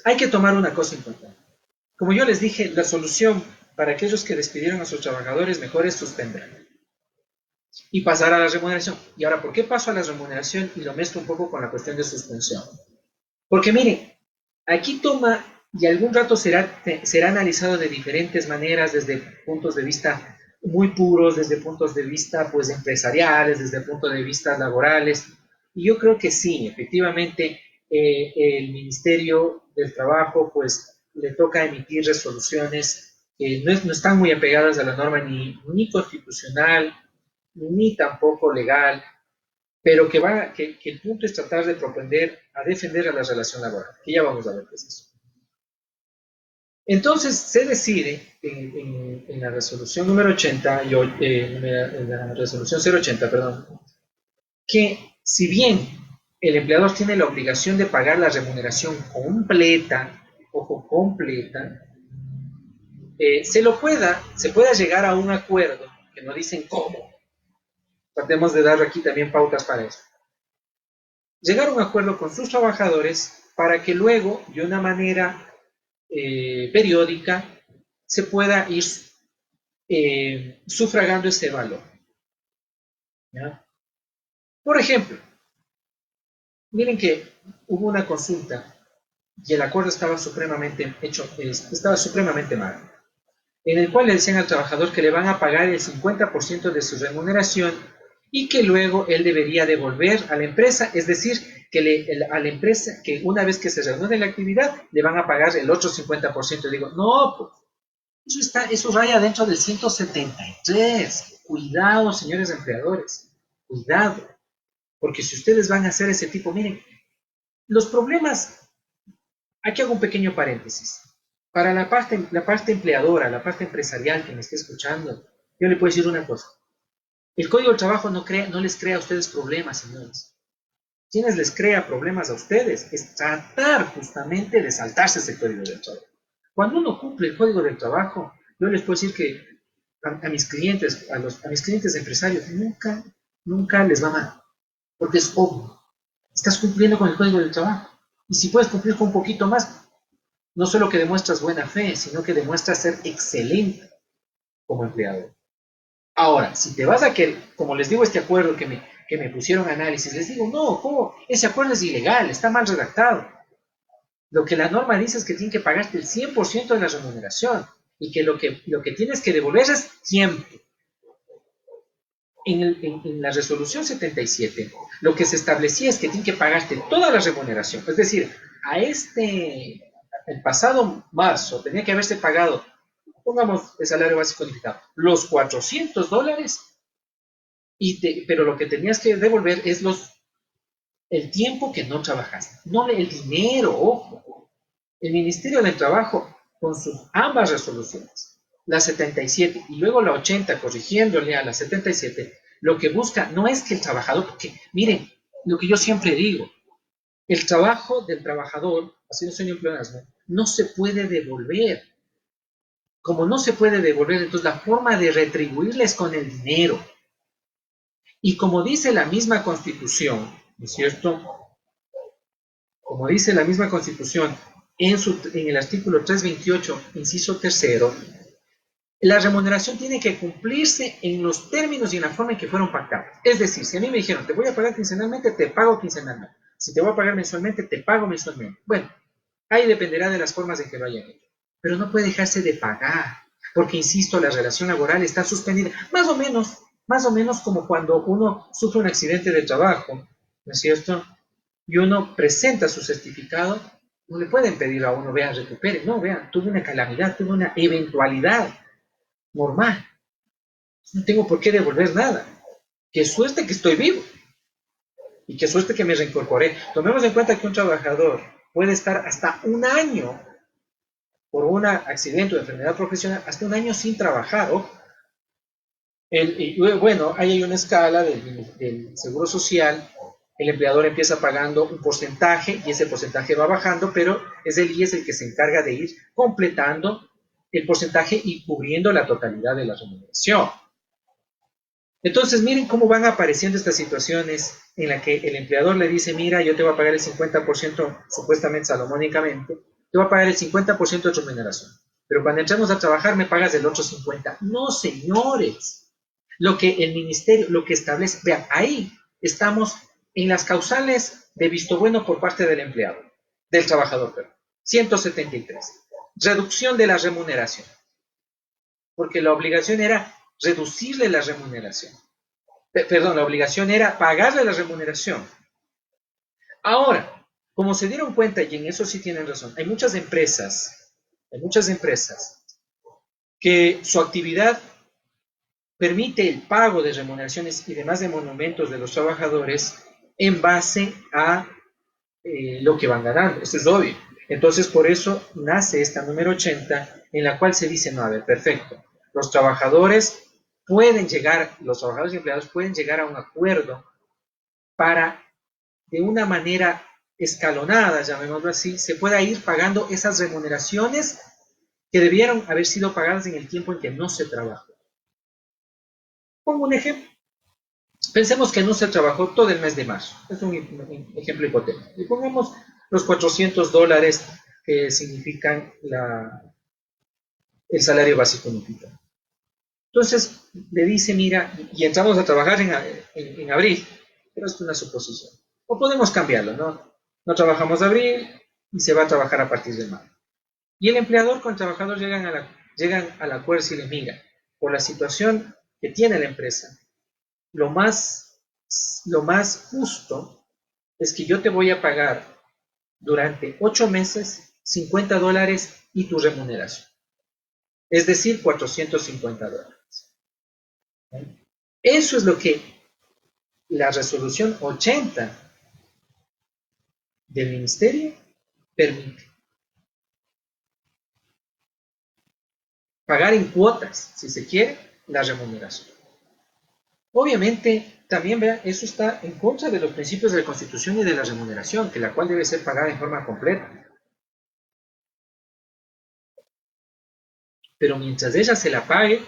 Hay que tomar una cosa importante. Como yo les dije, la solución para aquellos que despidieron a sus trabajadores mejor es suspender y pasar a la remuneración. Y ahora, ¿por qué paso a la remuneración y lo mezclo un poco con la cuestión de suspensión? Porque miren, aquí y algún rato será analizado de diferentes maneras desde puntos de vista muy puros desde puntos de vista pues empresariales, desde puntos de vista laborales. Y yo creo que sí, efectivamente, el Ministerio del Trabajo pues le toca emitir resoluciones que no están muy apegadas a la norma ni constitucional, ni tampoco legal, pero que el punto es tratar de propender a defender a la relación laboral, que ya vamos a ver qué es eso. Entonces se decide en la resolución número 80, en la resolución 080, perdón, que si bien el empleador tiene la obligación de pagar la remuneración completa, ojo, completa, se pueda llegar a un acuerdo, que no dicen cómo, tratemos de dar aquí también pautas para eso, llegar a un acuerdo con sus trabajadores para que luego, de una manera periódica, se pueda ir sufragando ese valor. ¿Ya? Por ejemplo, miren que hubo una consulta y el acuerdo estaba estaba supremamente mal, en el cual le decían al trabajador que le van a pagar el 50% de su remuneración y que luego él debería devolver a la empresa, es decir, a la empresa que una vez que se reanude la actividad le van a pagar el otro 50%. Digo, no, pues eso raya dentro del 173. Cuidado, señores empleadores, cuidado, porque si ustedes van a hacer ese tipo, miren, los problemas, aquí hago un pequeño paréntesis. Para la parte empleadora, la parte empresarial que me esté escuchando, yo le puedo decir una cosa. El Código del Trabajo no les crea a ustedes problemas, señores. Quienes les crea problemas a ustedes es tratar justamente de saltarse ese Código del Trabajo. Cuando uno cumple el Código del Trabajo, yo les puedo decir que a mis clientes, a mis clientes empresarios, nunca les va mal, porque es obvio. Estás cumpliendo con el Código del Trabajo. Y si puedes cumplir con un poquito más, no solo que demuestras buena fe, sino que demuestras ser excelente como empleador. Ahora, si te vas a que, como les digo, este acuerdo que me pusieron a análisis, les digo, no, ¿cómo? Ese acuerdo es ilegal, está mal redactado. Lo que la norma dice es que tienen que pagarte el 100% de la remuneración y que lo que tienes que devolver es tiempo. En la resolución 77, lo que se establecía es que tienen que pagarte toda la remuneración. Es decir, el pasado marzo tenía que haberse pagado, pongamos el salario básico unificado, los $400, pero lo que tenías que devolver es el tiempo que no trabajaste, no el dinero, ojo. El Ministerio del Trabajo, con sus ambas resoluciones, la 77 y luego la 80, corrigiéndole a la 77, lo que busca no es que el trabajador, porque miren, lo que yo siempre digo, el trabajo del trabajador, así no soy un pleonasmo, no se puede devolver. Como no se puede devolver, entonces la forma de retribuirle es con el dinero. Y como dice la misma Constitución, ¿no es cierto? Como dice la misma Constitución en el artículo 328, inciso tercero, la remuneración tiene que cumplirse en los términos y en la forma en que fueron pactados. Es decir, si a mí me dijeron, te voy a pagar quincenalmente, te pago quincenalmente. Si te voy a pagar mensualmente, te pago mensualmente. Bueno, ahí dependerá de las formas en que lo hayan hecho. Pero no puede dejarse de pagar, porque, insisto, la relación laboral está suspendida. Más o menos como cuando uno sufre un accidente de trabajo, ¿no es cierto? Y uno presenta su certificado, no le pueden pedir a uno, vean, recupere. No, vean, tuve una calamidad, tuve una eventualidad normal. No tengo por qué devolver nada. Qué suerte que estoy vivo. Y qué suerte que me reincorporé. Tomemos en cuenta que un trabajador puede estar hasta un año por un accidente o enfermedad profesional, hasta un año sin trabajar. ¿Oh? Bueno, ahí hay una escala del Seguro Social. El empleador empieza pagando un porcentaje y ese porcentaje va bajando, pero es el IES el que se encarga de ir completando el porcentaje y cubriendo la totalidad de la remuneración. Entonces, miren cómo van apareciendo estas situaciones en las que el empleador le dice, mira, yo te voy a pagar el 50%, supuestamente salomónicamente, te voy a pagar el 50% de tu remuneración, pero cuando entremos a trabajar me pagas el otro 50%. No, señores. Lo que el ministerio, lo que establece, vean, ahí estamos en las causales de visto bueno por parte del empleado, del trabajador, perdón. 173. Reducción de la remuneración. Porque la obligación era reducirle la remuneración. Perdón, la obligación era pagarle la remuneración. Ahora, como se dieron cuenta, y en eso sí tienen razón, hay muchas empresas que su actividad permite el pago de remuneraciones y demás de monumentos de los trabajadores en base a lo que van ganando. Eso es obvio. Entonces, por eso nace esta número 80, en la cual se dice, no, a ver, perfecto, los trabajadores los trabajadores y empleados pueden llegar a un acuerdo para, de una manera escalonada, llamémoslo así, se pueda ir pagando esas remuneraciones que debieron haber sido pagadas en el tiempo en que no se trabajó. Pongo un ejemplo. Pensemos que no se trabajó todo el mes de marzo. Es un ejemplo hipotético. Y pongamos los $400 que significan el salario básico unificado. Entonces le dice, mira, y entramos a trabajar en abril, pero es una suposición. O podemos cambiarlo, ¿no? No trabajamos de abril y se va a trabajar a partir de mayo. Y el empleador con el trabajador llegan al acuerdo y le mira, por la situación que tiene la empresa, lo más justo es que yo te voy a pagar durante 8 meses $50 y tu remuneración. Es decir, $450. Eso es lo que la resolución 80 del ministerio permite. Pagar en cuotas, si se quiere, la remuneración. Obviamente, también vea, eso está en contra de los principios de la Constitución y de la remuneración, que la cual debe ser pagada en forma completa. Pero mientras ella se la pague,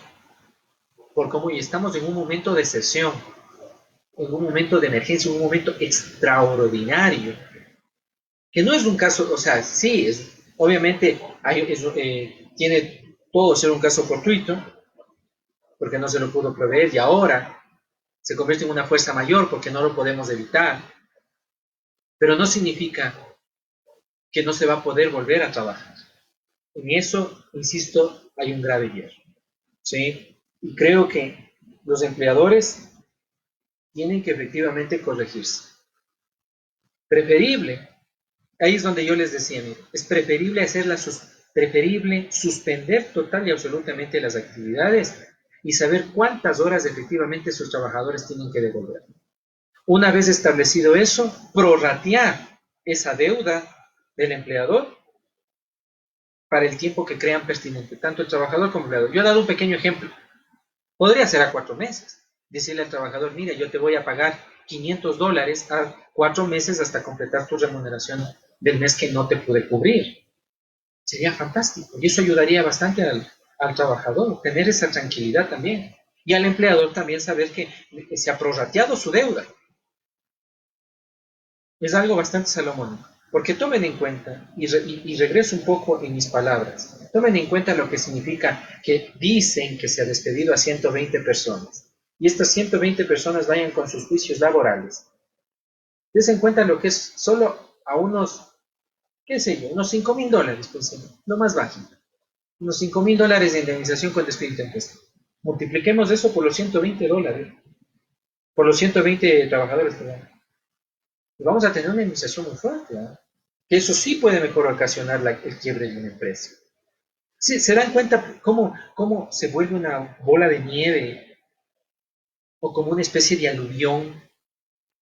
por cómo estamos en un momento de excepción, en un momento de emergencia, en un momento extraordinario, que no es un caso, o sea, sí, obviamente tiene todo ser un caso fortuito, porque no se lo pudo prever, y ahora se convierte en una fuerza mayor porque no lo podemos evitar, pero no significa que no se va a poder volver a trabajar. En eso, insisto, hay un grave hierro, ¿sí? Y creo que los empleadores tienen que efectivamente corregirse. Preferible, ahí es donde yo les decía, mire, es preferible preferible suspender total y absolutamente las actividades y saber cuántas horas efectivamente sus trabajadores tienen que devolver. Una vez establecido eso, prorratear esa deuda del empleador para el tiempo que crean pertinente, tanto el trabajador como el empleador. Yo he dado un pequeño ejemplo. Podría ser a 4 meses. Decirle al trabajador, mira, yo te voy a pagar $500 a 4 meses hasta completar tu remuneración del mes que no te pude cubrir. Sería fantástico. Y eso ayudaría bastante al trabajador, tener esa tranquilidad también. Y al empleador también saber que se ha prorrateado su deuda. Es algo bastante salomónico. Porque tomen en cuenta, y regreso un poco en mis palabras, tomen en cuenta lo que significa que dicen que se ha despedido a 120 personas. Y estas 120 personas vayan con sus juicios laborales. Dense en cuenta lo que es solo a unos, qué sé yo, unos $5,000, pensemos, lo más bajito. Unos $5,000 de indemnización con despido intempestivo. Multipliquemos eso por los $120, por los 120 trabajadores que dan. Y vamos a tener una indemnización muy fuerte, ¿eh? Que eso sí puede mejor ocasionar el quiebre de una empresa. Sí, ¿se dan cuenta cómo se vuelve una bola de nieve o como una especie de aluvión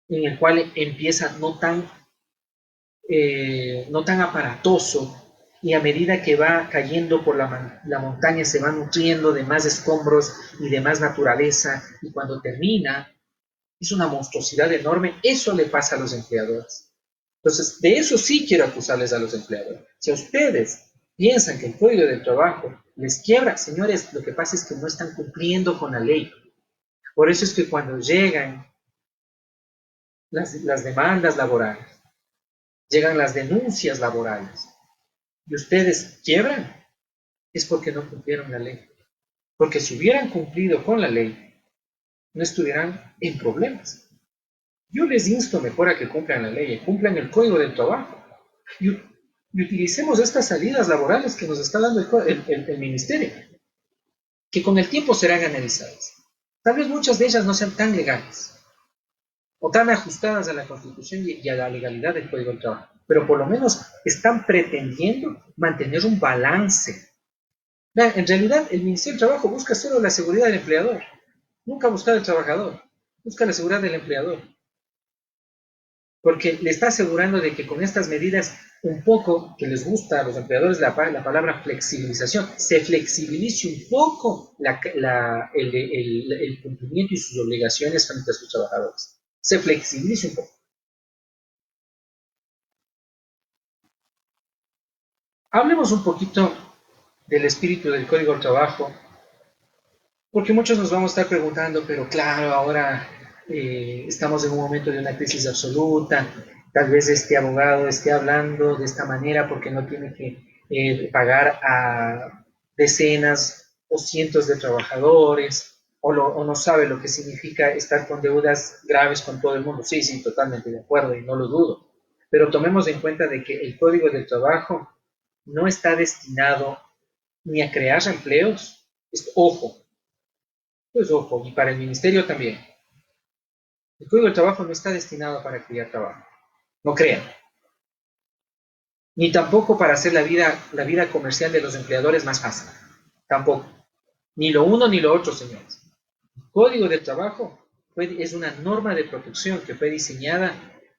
en el cual empieza no tan aparatoso y a medida que va cayendo por la montaña se va nutriendo de más escombros y de más naturaleza y cuando termina es una monstruosidad enorme? Eso le pasa a los empleadores. Entonces, de eso sí quiero acusarles a los empleadores. Si a ustedes piensan que el Código del Trabajo les quiebra, señores, lo que pasa es que no están cumpliendo con la ley. Por eso es que cuando llegan las demandas laborales, llegan las denuncias laborales, y ustedes quiebran, es porque no cumplieron la ley. Porque si hubieran cumplido con la ley, no estuvieran en problemas. Yo les insto mejor a que cumplan la ley, cumplan el Código del Trabajo y utilicemos estas salidas laborales que nos está dando el ministerio. que con el tiempo serán analizadas. Tal vez muchas de ellas no sean tan legales o tan ajustadas a la Constitución y a la legalidad del Código del Trabajo, pero por lo menos están pretendiendo mantener un balance. Vean, en realidad el Ministerio del Trabajo busca solo la seguridad del empleador, nunca busca del trabajador, busca la seguridad del empleador, porque le está asegurando de que con estas medidas, un poco que les gusta a los empleadores la palabra flexibilización, se flexibilice un poco el cumplimiento y sus obligaciones frente a sus trabajadores. Se flexibilice un poco. Hablemos un poquito del espíritu del Código del Trabajo, porque muchos nos vamos a estar preguntando, pero claro, ahora estamos en un momento de una crisis absoluta, tal vez este abogado esté hablando de esta manera porque no tiene que pagar a decenas o cientos de trabajadores, o no sabe lo que significa estar con deudas graves con todo el mundo. Sí, sí, totalmente de acuerdo y no lo dudo. Pero tomemos en cuenta de que el Código del Trabajo no está destinado ni a crear empleos. Ojo, pues ojo, y para el ministerio también. El Código del Trabajo no está destinado para crear trabajo. No crean. Ni tampoco para hacer la vida comercial de los empleadores más fácil. Tampoco. Ni lo uno ni lo otro, señores. El Código del Trabajo es una norma de protección que fue diseñada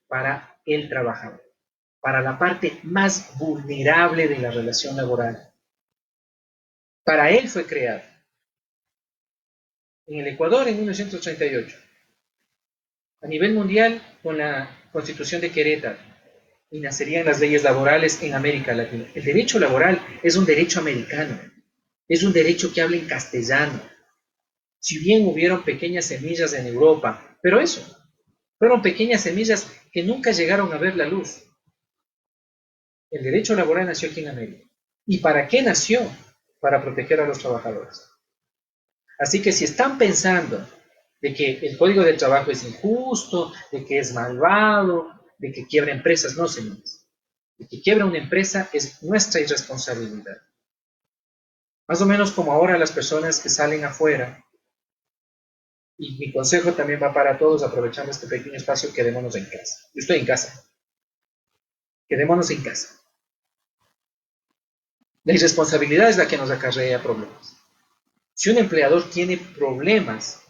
para el trabajador, para la parte más vulnerable de la relación laboral. Para él fue creado. En el Ecuador en 1938. A nivel mundial con la Constitución de Querétaro y nacerían las leyes laborales en América Latina. El derecho laboral es un derecho americano, es un derecho que habla en castellano. Si bien hubieron pequeñas semillas en Europa, pero eso, fueron pequeñas semillas que nunca llegaron a ver la luz. El derecho laboral nació aquí en América. ¿Y para qué nació? Para proteger a los trabajadores. Así que si están pensando de que el Código del Trabajo es injusto, de que es malvado, de que quiebra empresas, no, señores. De que quiebra una empresa es nuestra irresponsabilidad. Más o menos como ahora las personas que salen afuera, y mi consejo también va para todos, aprovechando este pequeño espacio, quedémonos en casa. Yo estoy en casa. Quedémonos en casa. La irresponsabilidad es la que nos acarrea problemas. Si un empleador tiene problemas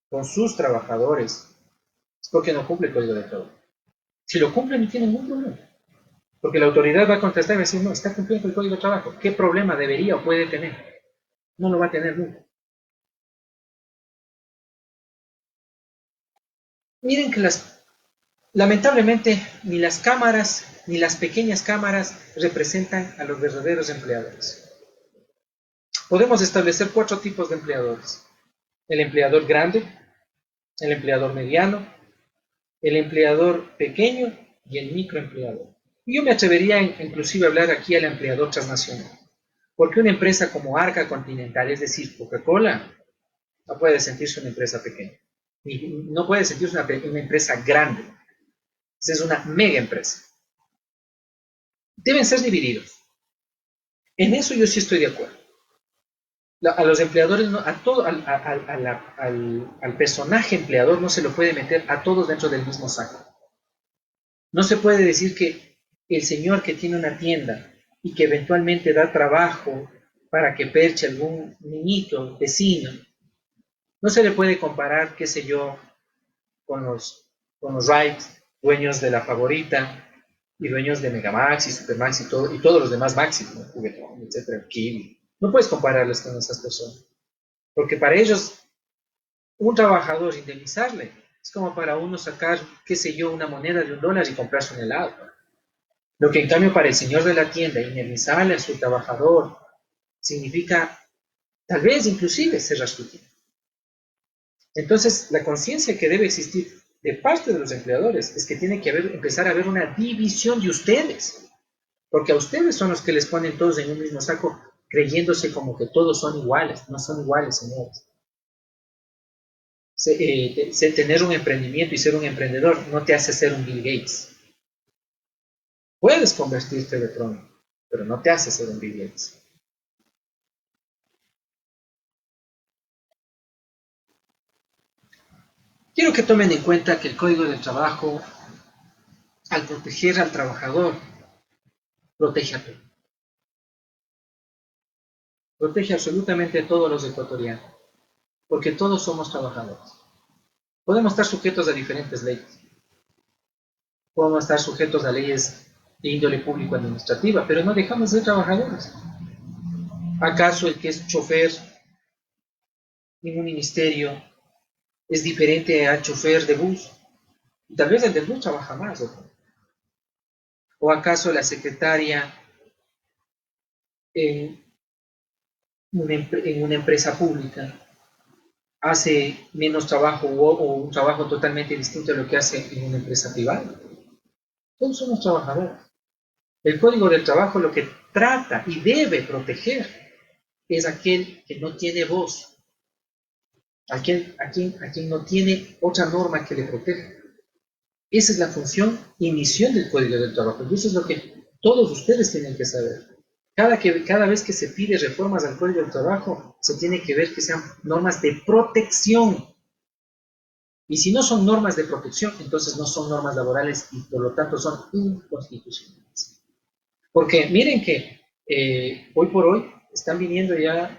con sus trabajadores, es porque no cumple el Código de Trabajo. Si lo cumple, no tiene ningún problema. Porque la autoridad va a contestar y va a decir, no, está cumpliendo el Código de Trabajo. ¿Qué problema debería o puede tener? No lo va a tener nunca. Miren que lamentablemente, ni las cámaras, ni las pequeñas cámaras representan a los verdaderos empleadores. Podemos establecer 4 tipos de empleadores. El empleador grande, el empleador mediano, el empleador pequeño y el microempleador. Y yo me atrevería inclusive a hablar aquí al empleador transnacional. Porque una empresa como Arca Continental, es decir, Coca-Cola, no puede sentirse una empresa pequeña. No puede sentirse una empresa grande. Esa es una mega empresa. Deben ser divididos. En eso yo sí estoy de acuerdo. A los empleadores, al personaje empleador no se lo puede meter a todos dentro del mismo saco. No se puede decir que el señor que tiene una tienda y que eventualmente da trabajo para que perche algún niñito, vecino, no se le puede comparar, qué sé yo, con los Wright, dueños de la Favorita y dueños de Megamax y Supermax y todos los demás Maxi, como Juguetón, etcétera, Kiwi. No puedes compararles con esas personas, porque para ellos un trabajador indemnizarle es como para uno sacar, qué sé yo, una moneda de $1 y comprarse un helado. Lo que en cambio para el señor de la tienda, indemnizarle a su trabajador significa tal vez inclusive cerrar su tienda. Entonces, la conciencia que debe existir de parte de los empleadores es que tiene que empezar a haber una división de ustedes, porque a ustedes son los que les ponen todos en un mismo saco, creyéndose como que todos son iguales. No son iguales, señores. Tener un emprendimiento y ser un emprendedor no te hace ser un Bill Gates. Puedes convertirte de pronto, pero no te hace ser un Bill Gates. Quiero que tomen en cuenta que el Código del Trabajo, al proteger al trabajador, protege a todos. Protege absolutamente a todos los ecuatorianos, porque todos somos trabajadores. Podemos estar sujetos a diferentes leyes, podemos estar sujetos a leyes de índole público-administrativa, pero no dejamos de ser trabajadores. ¿Acaso el que es chofer en un ministerio es diferente al chofer de bus? Y tal vez el de bus trabaja más, ¿no? ¿O acaso la secretaria en una empresa pública hace menos trabajo o un trabajo totalmente distinto a lo que hace en una empresa privada? Todos somos trabajadores. El Código del Trabajo lo que trata y debe proteger es aquel que no tiene voz, a quien no tiene otra norma que le proteja. Esa es la función y misión del Código del Trabajo. Y eso es lo que todos ustedes tienen que saber. Cada vez que se pide reformas al Código del Trabajo, se tiene que ver que sean normas de protección. Y si no son normas de protección, entonces no son normas laborales y por lo tanto son inconstitucionales. Porque miren que hoy por hoy están viniendo ya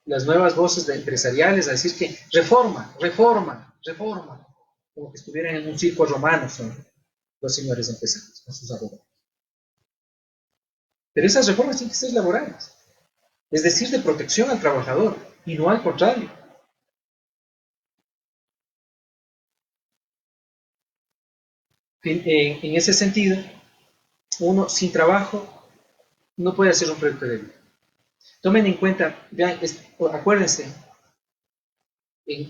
las nuevas voces empresariales a decir que reforma, reforma, reforma, como que estuvieran en un circo romano son los señores empresarios con sus abogados. Pero esas reformas tienen que ser laborales, es decir, de protección al trabajador y no al contrario. En ese sentido, uno sin trabajo no puede hacer un proyecto de vida. Tomen en cuenta, vean, acuérdense,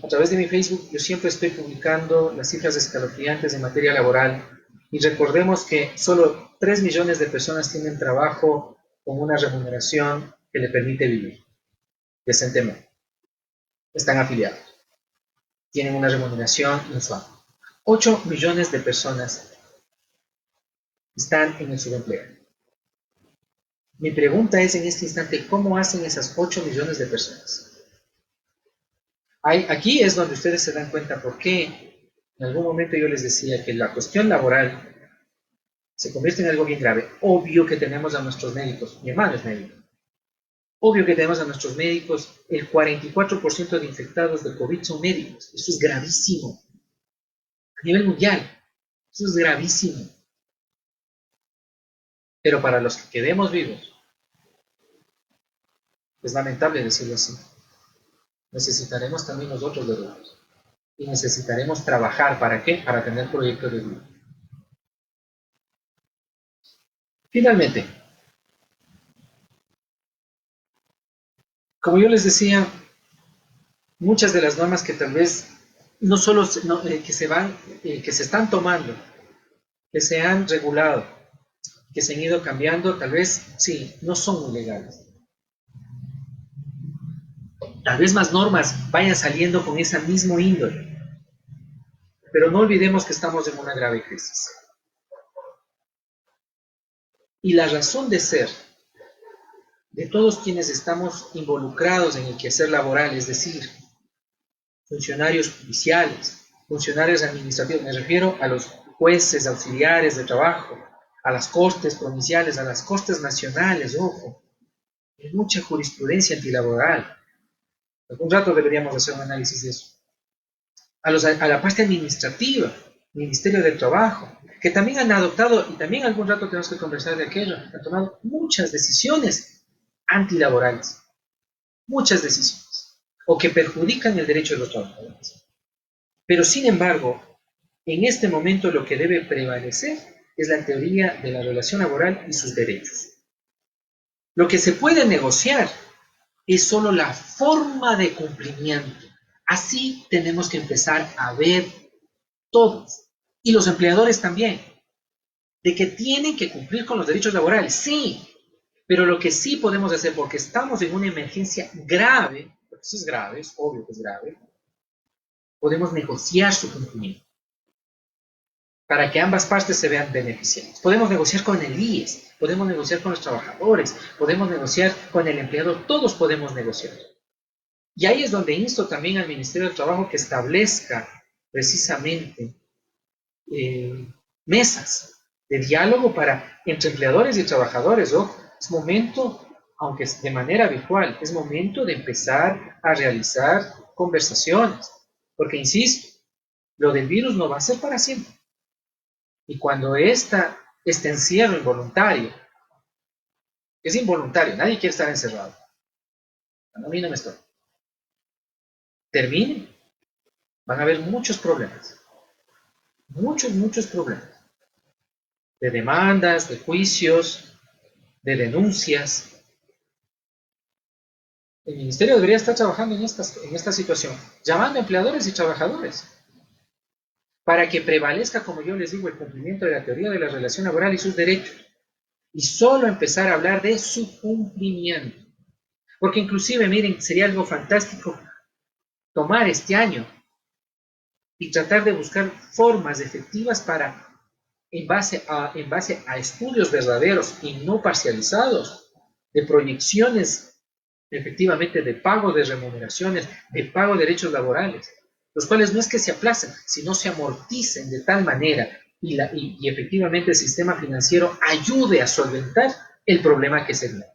a través de mi Facebook yo siempre estoy publicando las cifras escalofriantes en materia laboral y recordemos que solo 3 millones de personas tienen trabajo con una remuneración que le permite vivir decentemente. Están afiliados, tienen una remuneración mensual. 8 millones de personas están en el subempleo. Mi pregunta es en este instante, ¿cómo hacen esas 8 millones de personas? Aquí es donde ustedes se dan cuenta por qué en algún momento yo les decía que la cuestión laboral se convierte en algo bien grave. Obvio que tenemos a nuestros médicos, mi hermano es médico, obvio que tenemos a nuestros médicos, el 44% de infectados de COVID son médicos, eso es gravísimo, a nivel mundial, eso es gravísimo. Pero para los que quedemos vivos, es lamentable decirlo así, necesitaremos también nosotros de Dios. Y necesitaremos trabajar, ¿para qué? Para tener proyectos de vida. Finalmente, como yo les decía, muchas de las normas que tal vez no solo que se están tomando, que se han regulado, que se han ido cambiando, tal vez sí, no son muy legales. Tal vez más normas vayan saliendo con esa misma índole. Pero no olvidemos que estamos en una grave crisis. Y la razón de ser de todos quienes estamos involucrados en el quehacer laboral, es decir, funcionarios judiciales, funcionarios administrativos, me refiero a los jueces auxiliares de trabajo, a las cortes provinciales, a las cortes nacionales, ojo, hay mucha jurisprudencia antilaboral. Algún rato deberíamos hacer un análisis de eso. A la parte administrativa, Ministerio del Trabajo, que también han adoptado, y también algún rato tenemos que conversar de aquello, han tomado muchas decisiones antilaborales, muchas decisiones, o que perjudican el derecho de los trabajadores. Pero sin embargo, en este momento lo que debe prevalecer es la teoría de la relación laboral y sus derechos. Lo que se puede negociar es solo la forma de cumplimiento. Así tenemos que empezar a ver todos, y los empleadores también, de que tienen que cumplir con los derechos laborales, sí, pero lo que sí podemos hacer, porque estamos en una emergencia grave, porque eso es grave, es obvio que es grave, podemos negociar su cumplimiento para que ambas partes se vean beneficiadas. Podemos negociar con el IES, podemos negociar con los trabajadores, podemos negociar con el empleador, todos podemos negociar. Y ahí es donde insto también al Ministerio del Trabajo que establezca precisamente mesas de diálogo entre empleadores y trabajadores. ¿No? Es momento, aunque es de manera virtual, es momento de empezar a realizar conversaciones. Porque, insisto, lo del virus no va a ser para siempre. Y cuando este encierro involuntario, es involuntario, nadie quiere estar encerrado. A mí no me estoy. Termine, van a haber muchos problemas. Muchos problemas. De demandas, de juicios, de denuncias. El ministerio debería estar trabajando en esta situación, llamando a empleadores y trabajadores, para que prevalezca, como yo les digo, el cumplimiento de la teoría de la relación laboral y sus derechos, y solo empezar a hablar de su cumplimiento. Porque inclusive, miren, sería algo fantástico tomar este año y tratar de buscar formas efectivas para, en base a estudios verdaderos y no parcializados, de proyecciones efectivamente de pago de remuneraciones, de pago de derechos laborales, los cuales no es que se aplacen, sino se amorticen de tal manera y efectivamente el sistema financiero ayude a solventar el problema que se viene.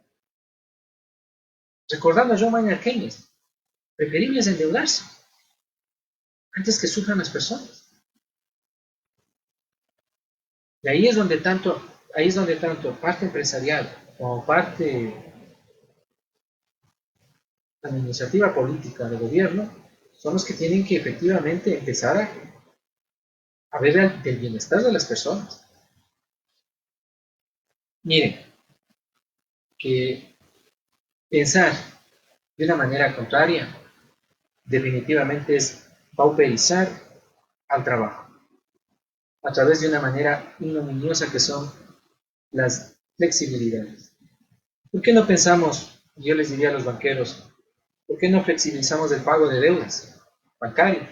Recordando a John Maynard Keynes, preferible es endeudarse antes que sufran las personas. Y ahí es donde tanto parte empresarial como parte administrativa política del gobierno son los que tienen que efectivamente empezar a ver del bienestar de las personas. Miren, que pensar de una manera contraria definitivamente es pauperizar al trabajo a través de una manera ignominiosa que son las flexibilidades. ¿Por qué no pensamos, yo les diría a los banqueros, por qué no flexibilizamos el pago de deudas bancarias?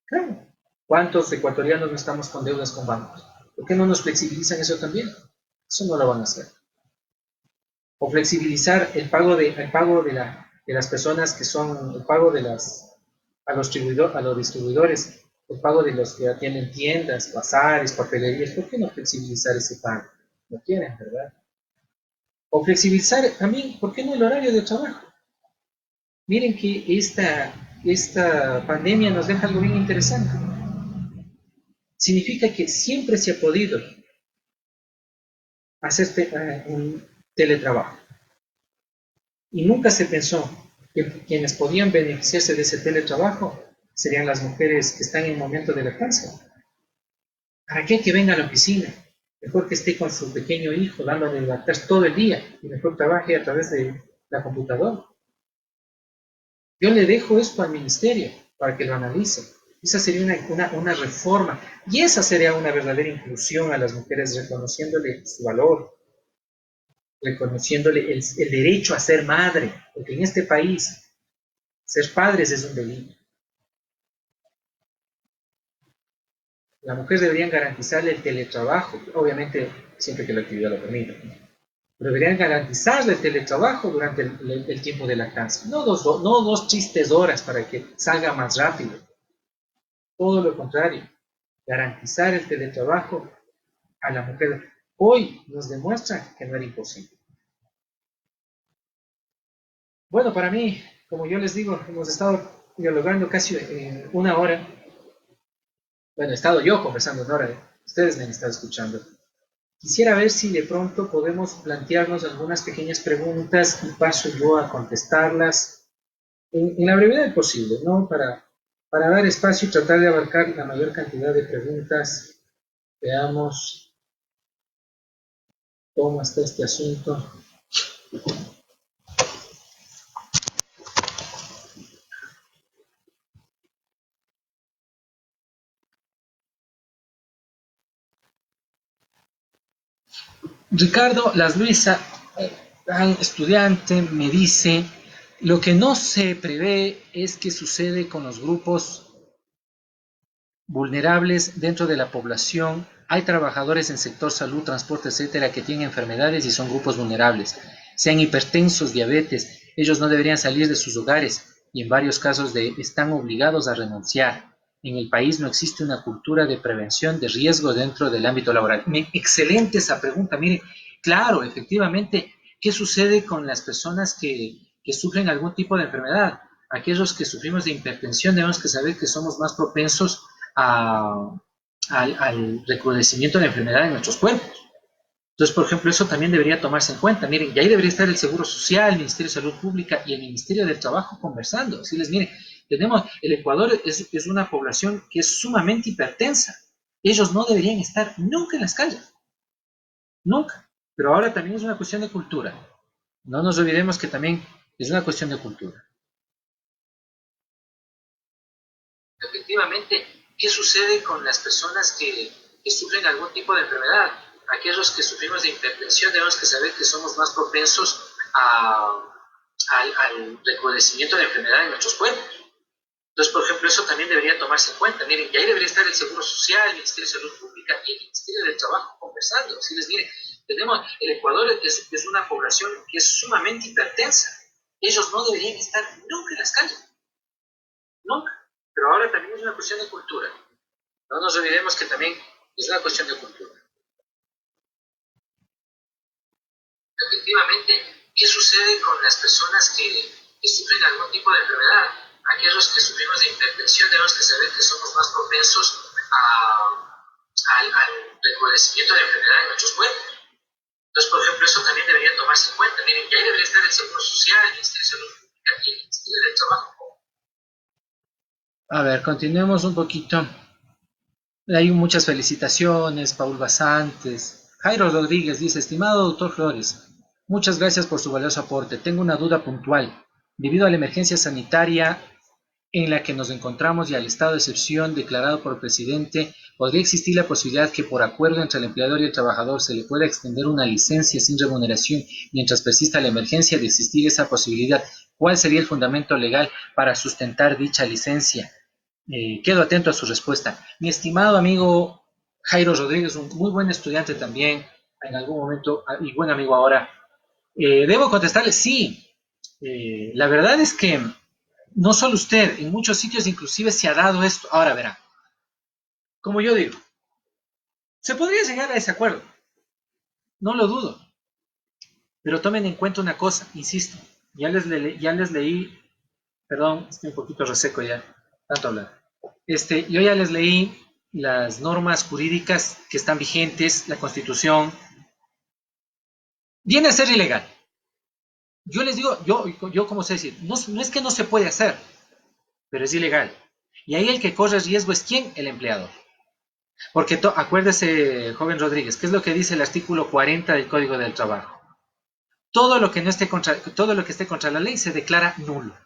Claro. ¿Cuántos ecuatorianos no estamos con deudas con bancos? ¿Por qué no nos flexibilizan eso también? Eso no lo van a hacer. O flexibilizar el pago de las personas que son, el pago a los distribuidores, el pago de los que atienden tiendas, bazares, papelerías. ¿Por qué no flexibilizar ese pago? No quieren, ¿verdad? O flexibilizar también, ¿por qué no el horario de trabajo? Miren que esta pandemia nos deja algo bien interesante. Significa que siempre se ha podido hacer un teletrabajo. Y nunca se pensó que quienes podían beneficiarse de ese teletrabajo serían las mujeres que están en momento de lactancia. ¿Para qué que venga a la oficina? Mejor que esté con su pequeño hijo dándole lactar todo el día y mejor trabaje a través de la computadora. Yo le dejo esto al ministerio para que lo analice. Esa sería una reforma y esa sería una verdadera inclusión a las mujeres, reconociéndole su valor, reconociéndole el derecho a ser madre, porque en este país ser padres es un delito. La mujer deberían garantizarle el teletrabajo, obviamente siempre que la actividad lo permita, pero deberían garantizarle el teletrabajo durante el tiempo de lactancia. No dos tristes horas para que salga más rápido. Todo lo contrario, garantizar el teletrabajo a la mujer. Hoy nos demuestra que no era imposible. Bueno, para mí, como yo les digo, hemos estado dialogando casi una hora. Bueno, he estado yo conversando una hora, ustedes me han estado escuchando. Quisiera ver si de pronto podemos plantearnos algunas pequeñas preguntas y paso yo a contestarlas en la brevedad posible, ¿no? Para dar espacio y tratar de abarcar la mayor cantidad de preguntas. Veamos cómo está este asunto. Ricardo Las Luisa, estudiante, me dice, lo que no se prevé es qué sucede con los grupos vulnerables dentro de la población. Hay trabajadores en sector salud, transporte, etcétera, que tienen enfermedades y son grupos vulnerables, sean hipertensos, diabetes. Ellos no deberían salir de sus hogares y en varios casos están obligados a renunciar. en el país no existe una cultura de prevención de riesgo dentro del ámbito laboral. Excelente esa pregunta. Mire, claro, efectivamente, ¿qué sucede con las personas que sufren algún tipo de enfermedad? Aquellos que sufrimos de hipertensión debemos que saber que somos más propensos al recrudecimiento de la enfermedad en nuestros cuerpos. Entonces, por ejemplo, eso también debería tomarse en cuenta. Miren, y ahí debería estar el Seguro Social, el Ministerio de Salud Pública y el Ministerio del Trabajo conversando. Decirles, miren, el Ecuador es una población que es sumamente hipertensa. Ellos no deberían estar nunca en las calles. Nunca. Pero ahora también es una cuestión de cultura. No nos olvidemos que también es una cuestión de cultura. Efectivamente, ¿qué sucede con las personas que sufren algún tipo de enfermedad? Aquellos que sufrimos de hipertensión debemos que saber que somos más propensos al recrudecimiento de enfermedad en nuestros cuerpos. Entonces, por ejemplo, eso también debería tomarse en cuenta. Miren, y ahí debería estar el Seguro Social, el Ministerio de Salud Pública y el Ministerio del Trabajo conversando. Decirles, miren, el Ecuador es una población que es sumamente hipertensa. Ellos no deberían estar nunca en las calles. Nunca. Pero ahora también es una cuestión de cultura. No nos olvidemos que también es una cuestión de cultura. Efectivamente, ¿qué sucede con las personas que sufren algún tipo de enfermedad? Aquellos que sufrimos de hipertensión debemos que saber que somos más propensos al recrudecimiento de enfermedad en nuestros cuerpos. Entonces, por ejemplo, eso también debería tomarse en cuenta. Miren, y ahí debería estar el Seguro Social, el Ministerio de Salud Pública y el Ministerio del Trabajo. A ver, continuemos un poquito. Hay muchas felicitaciones, Paul Basantes. Jairo Rodríguez dice, estimado doctor Flores, muchas gracias por su valioso aporte. Tengo una duda puntual. Debido a la emergencia sanitaria en la que nos encontramos y al estado de excepción declarado por el presidente, ¿podría existir la posibilidad que por acuerdo entre el empleador y el trabajador se le pueda extender una licencia sin remuneración mientras persista la emergencia? De existir esa posibilidad, ¿cuál sería el fundamento legal para sustentar dicha licencia? Quedo atento a su respuesta. Mi estimado amigo Jairo Rodríguez, un muy buen estudiante también, en algún momento, y buen amigo ahora, debo contestarle, sí. La verdad es que no solo usted, en muchos sitios inclusive se ha dado esto. Ahora verá, como yo digo, se podría llegar a ese acuerdo, no lo dudo, pero tomen en cuenta una cosa, insisto, ya les leí, perdón, estoy un poquito reseco ya, tanto hablar. Yo ya les leí las normas jurídicas que están vigentes, la Constitución. Viene a ser ilegal. Yo les digo, yo como sé decir, no es que no se puede hacer, pero es ilegal. Y ahí el que corre riesgo es ¿quién? El empleador. Porque acuérdese, joven Rodríguez, ¿qué es lo que dice el artículo 40 del Código del Trabajo? Todo lo que esté contra la ley se declara nulo.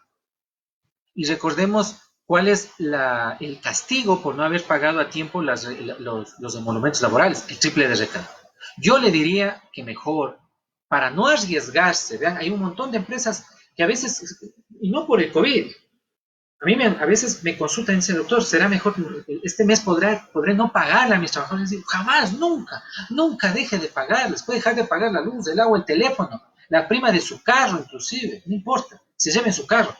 Y recordemos cuál es el castigo por no haber pagado a tiempo los emolumentos laborales, el triple de recargo. Yo le diría que mejor, para no arriesgarse, vean, hay un montón de empresas que a veces, y no por el COVID, a veces me consultan y dicen, doctor, será mejor, este mes podré no pagarle a mis trabajadores. Les digo, jamás, nunca deje de pagarles. Puede dejar de pagar la luz, el agua, el teléfono, la prima de su carro inclusive, no importa, se lleven su carro.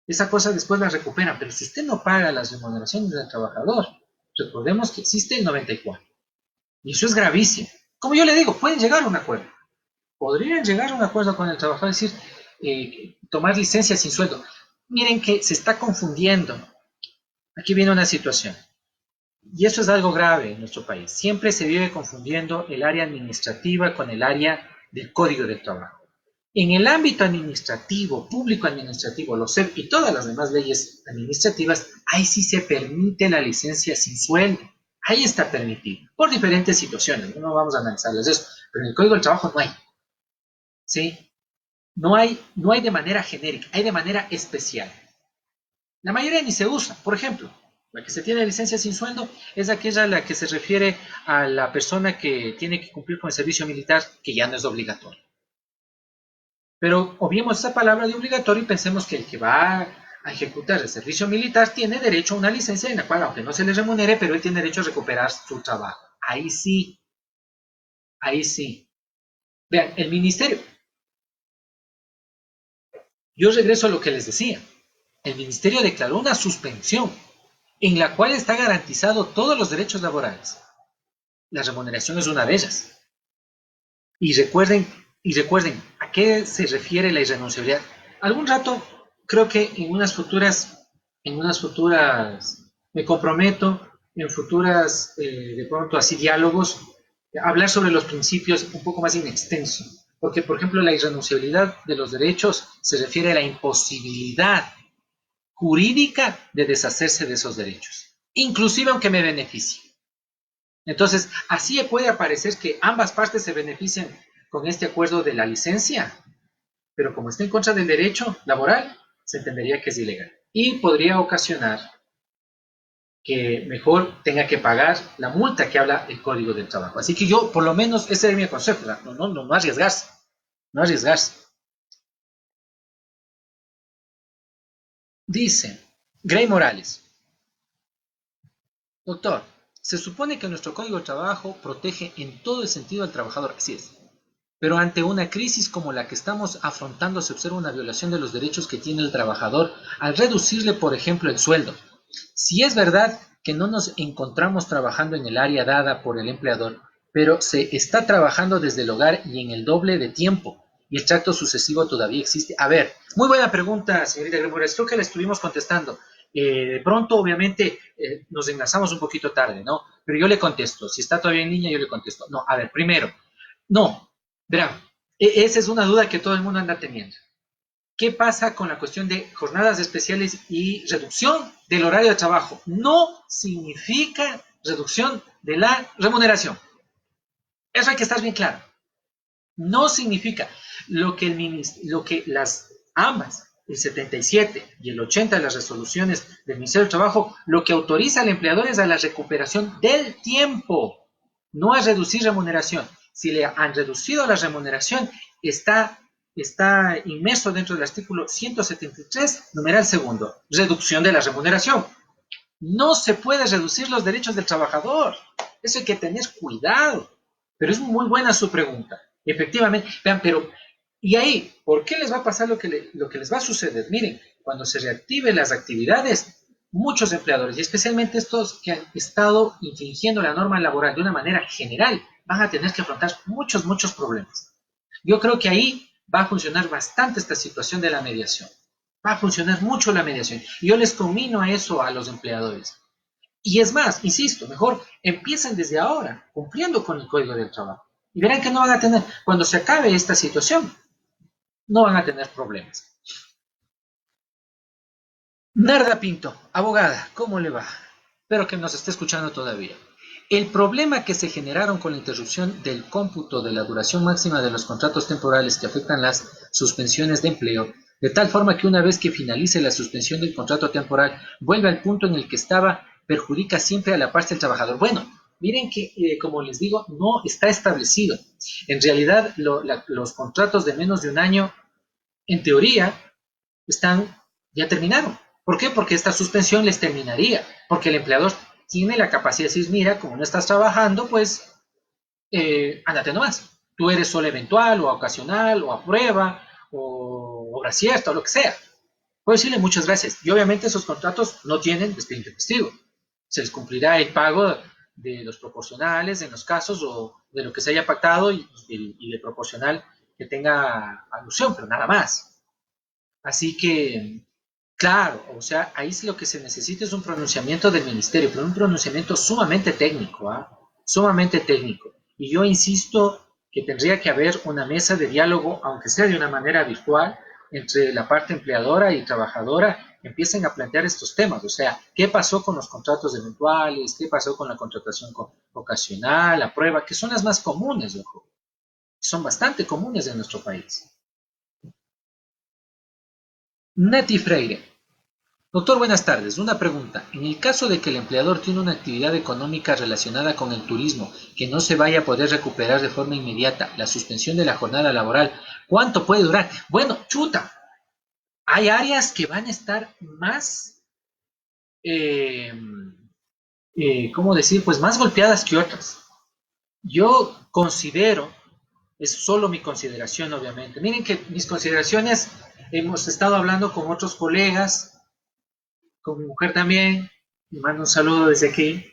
Esa cosa después la recuperan, pero si usted no paga las remuneraciones del trabajador, recordemos que existe el 94. Y eso es gravísimo. Como yo le digo, pueden llegar a un acuerdo. Podrían llegar a un acuerdo con el trabajador, es decir, tomar licencia sin sueldo. Miren que se está confundiendo. Aquí viene una situación. Y eso es algo grave en nuestro país. Siempre se vive confundiendo el área administrativa con el área del Código del Trabajo. En el ámbito administrativo, público administrativo, los CEP y todas las demás leyes administrativas, ahí sí se permite la licencia sin sueldo. Ahí está permitido, por diferentes situaciones. No vamos a analizarlas eso, pero en el Código del Trabajo no hay. ¿Sí? No hay de manera genérica, hay de manera especial. La mayoría ni se usa. Por ejemplo, la que se tiene licencia sin sueldo es aquella a la que se refiere a la persona que tiene que cumplir con el servicio militar, que ya no es obligatorio. Pero obviemos esa palabra de obligatorio y pensemos que el que va a ejecutar el servicio militar tiene derecho a una licencia en la cual, aunque no se le remunere, pero él tiene derecho a recuperar su trabajo. Ahí sí. Vean, el ministerio. Yo regreso a lo que les decía. El ministerio declaró una suspensión en la cual está garantizado todos los derechos laborales. La remuneración es una de ellas. Y recuerden, a qué se refiere la irrenunciabilidad. Algún rato, creo que en unas futuras, me comprometo, en futuras, de pronto así, diálogos, hablar sobre los principios un poco más en extenso. Porque, por ejemplo, la irrenunciabilidad de los derechos se refiere a la imposibilidad jurídica de deshacerse de esos derechos, inclusive aunque me beneficie. Entonces, así puede aparecer que ambas partes se benefician con este acuerdo de la licencia, pero como está en contra del derecho laboral, se entendería que es ilegal. Y podría ocasionar que mejor tenga que pagar la multa que habla el Código del Trabajo. Así que yo, por lo menos, ese sería mi consejo, no arriesgarse, no arriesgarse. Dice Gray Morales: doctor, se supone que nuestro Código de Trabajo protege en todo el sentido al trabajador, así es. Pero ante una crisis como la que estamos afrontando se observa una violación de los derechos que tiene el trabajador al reducirle, por ejemplo, el sueldo. Si es verdad que no nos encontramos trabajando en el área dada por el empleador, pero se está trabajando desde el hogar y en el doble de tiempo, y el trato sucesivo todavía existe. A ver, muy buena pregunta, señorita Gregores, creo que la estuvimos contestando. De pronto, obviamente, nos enlazamos un poquito tarde, ¿no? Pero yo le contesto, si está todavía en línea, yo le contesto. No, a ver, primero, no, verán, esa es una duda que todo el mundo anda teniendo. ¿Qué pasa con la cuestión de jornadas especiales y reducción del horario de trabajo? No significa reducción de la remuneración. Eso hay que estar bien claro. No significa lo que las ambas, el 77 y el 80 de las resoluciones del Ministerio del Trabajo, lo que autoriza al empleador es a la recuperación del tiempo, no a reducir remuneración. Si le han reducido la remuneración, está inmerso dentro del artículo 173, numeral segundo, reducción de la remuneración. No se puede reducir los derechos del trabajador. Eso hay que tener cuidado. Pero es muy buena su pregunta. Efectivamente, vean, pero, ¿y ahí? ¿Por qué les va a pasar lo que les va a suceder? Miren, cuando se reactiven las actividades, muchos empleadores, y especialmente estos que han estado infringiendo la norma laboral de una manera general, van a tener que afrontar muchos problemas. Yo creo que ahí va a funcionar bastante esta situación de la mediación. Va a funcionar mucho la mediación. Y yo les conmino a eso a los empleadores. Y es más, insisto, mejor empiecen desde ahora, cumpliendo con el Código del Trabajo. Y verán que no van a tener, cuando se acabe esta situación, no van a tener problemas. Narda Pinto, abogada, ¿cómo le va? Espero que nos esté escuchando todavía. El problema que se generaron con la interrupción del cómputo de la duración máxima de los contratos temporales que afectan las suspensiones de empleo, de tal forma que una vez que finalice la suspensión del contrato temporal, vuelve al punto en el que estaba, perjudica siempre a la parte del trabajador. Bueno, miren que, como les digo, no está establecido. En realidad, los contratos de menos de un año, en teoría, ya terminaron. ¿Por qué? Porque esta suspensión les terminaría, porque el empleador tiene la capacidad de decir, mira, como no estás trabajando, pues ándate nomás. Tú eres solo eventual o ocasional o a prueba o obra cierta o lo que sea. Puedo decirle muchas gracias. Y obviamente esos contratos no tienen despido intempestivo. Se les cumplirá el pago de los proporcionales en los casos o de lo que se haya pactado y de proporcional que tenga alusión, pero nada más. Así que, claro, o sea, ahí sí lo que se necesita es un pronunciamiento del ministerio, pero un pronunciamiento sumamente técnico, ¿ah? Sumamente técnico. Y yo insisto que tendría que haber una mesa de diálogo, aunque sea de una manera virtual, entre la parte empleadora y trabajadora, empiecen a plantear estos temas. O sea, ¿qué pasó con los contratos eventuales? ¿Qué pasó con la contratación ocasional, la prueba? Que son las más comunes, ojo. Son bastante comunes en nuestro país. Nati Freire. Doctor, buenas tardes. Una pregunta. En el caso de que el empleador tiene una actividad económica relacionada con el turismo que no se vaya a poder recuperar de forma inmediata, la suspensión de la jornada laboral, ¿cuánto puede durar? Bueno, chuta. Hay áreas que van a estar más, eh, ¿cómo decir? Pues más golpeadas que otras. Yo considero, es solo mi consideración, obviamente. Miren que mis consideraciones, hemos estado hablando con otros colegas, con mi mujer también, Le mando un saludo desde aquí.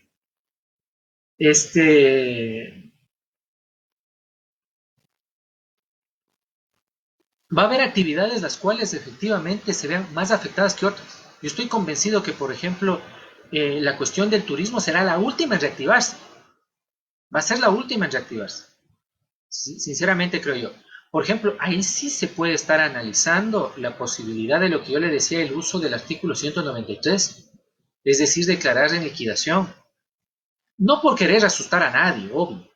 Este, Va a haber actividades las cuales efectivamente se vean más afectadas que otras. Yo estoy convencido que, por ejemplo, la cuestión del turismo será la última en reactivarse. Va a ser la última en reactivarse. Sinceramente creo yo. Por ejemplo, ahí sí se puede estar analizando la posibilidad de lo que yo le decía, el uso del artículo 193, es decir, declarar en liquidación. No por querer asustar a nadie, obvio,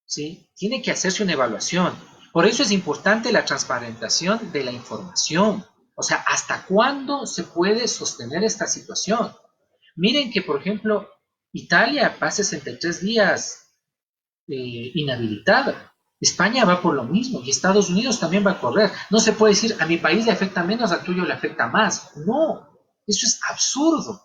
¿sí? Tiene que hacerse una evaluación. Por eso es importante la transparentación de la información. O sea, ¿hasta cuándo se puede sostener esta situación? Miren que, por ejemplo, Italia va 63 días inhabilitada. España va por lo mismo y Estados Unidos también va a correr. No se puede decir a mi país le afecta menos, a tuyo le afecta más. No, eso es absurdo.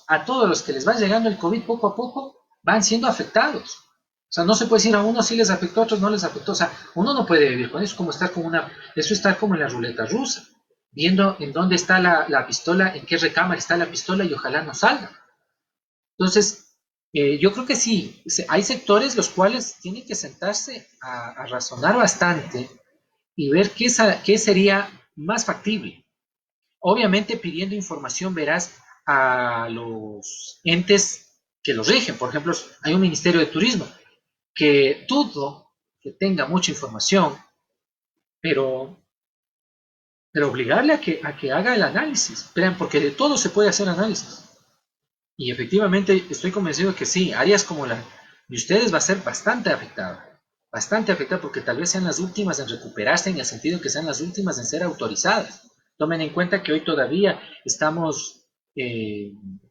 A todos los que les va llegando el COVID poco a poco van siendo afectados. O sea, no se puede decir a unos sí les afectó, a otros no les afectó. O sea, uno no puede vivir con eso, como estar como eso es estar como en la ruleta rusa, viendo en dónde está la pistola, en qué recámara está la pistola y ojalá no salga. Entonces, yo creo que sí, hay sectores los cuales tienen que sentarse a razonar bastante y ver qué sería más factible. Obviamente pidiendo información veraz a los entes que los rigen. Por ejemplo, hay un Ministerio de Turismo que dudo que tenga mucha información, pero, pero obligarle a que haga el análisis. Vean, porque de todo se puede hacer análisis. Y efectivamente estoy convencido de que sí, áreas como la de ustedes va a ser bastante afectada porque tal vez sean las últimas en recuperarse en el sentido que sean las últimas en ser autorizadas. Tomen en cuenta que hoy todavía estamos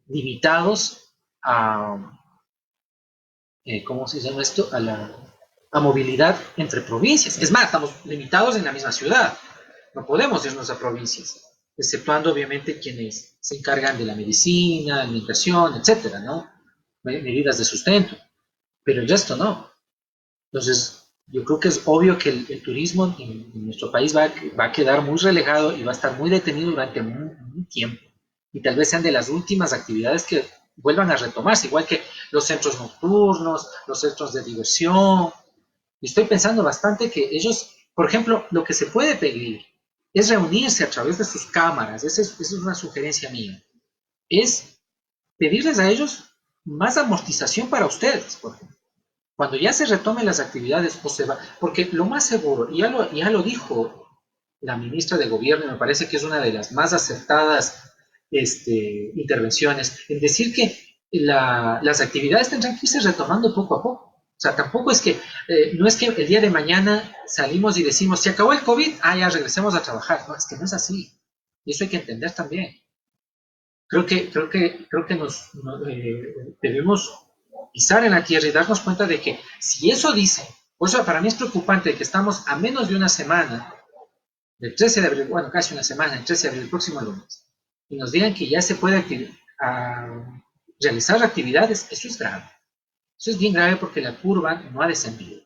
limitados a, ¿cómo se llama esto? A movilidad entre provincias. Es más, estamos limitados en la misma ciudad. No podemos irnos a provincias, exceptuando obviamente quienes se encargan de la medicina, alimentación, etcétera, ¿no? Medidas de sustento, pero el resto no. Entonces, yo creo que es obvio que el turismo en nuestro país va a quedar muy relegado y va a estar muy detenido durante un tiempo. Y tal vez sean de las últimas actividades que vuelvan a retomarse, igual que los centros nocturnos, los centros de diversión. Y estoy pensando bastante que ellos, por ejemplo, lo que se puede pedir es reunirse a través de sus cámaras, esa es una sugerencia mía, es pedirles a ellos más amortización para ustedes, por ejemplo. Cuando ya se retomen las actividades o se va, porque lo más seguro, y ya lo dijo la ministra de Gobierno, y me parece que es una de las más acertadas intervenciones, en decir que las actividades tendrán que irse retomando poco a poco. O sea, tampoco es que, no es que el día de mañana salimos y decimos, se acabó el COVID, ya regresemos a trabajar. No, es que no es así. Y eso hay que entender también. Creo que debemos pisar en la tierra y darnos cuenta de que si eso dice, por eso para mí es preocupante que estamos a menos de una semana del 13 de abril, bueno, casi una semana, el 13 de abril, el próximo lunes, y nos digan que ya se puede realizar actividades, eso es grave. Eso es bien grave porque la curva no ha descendido.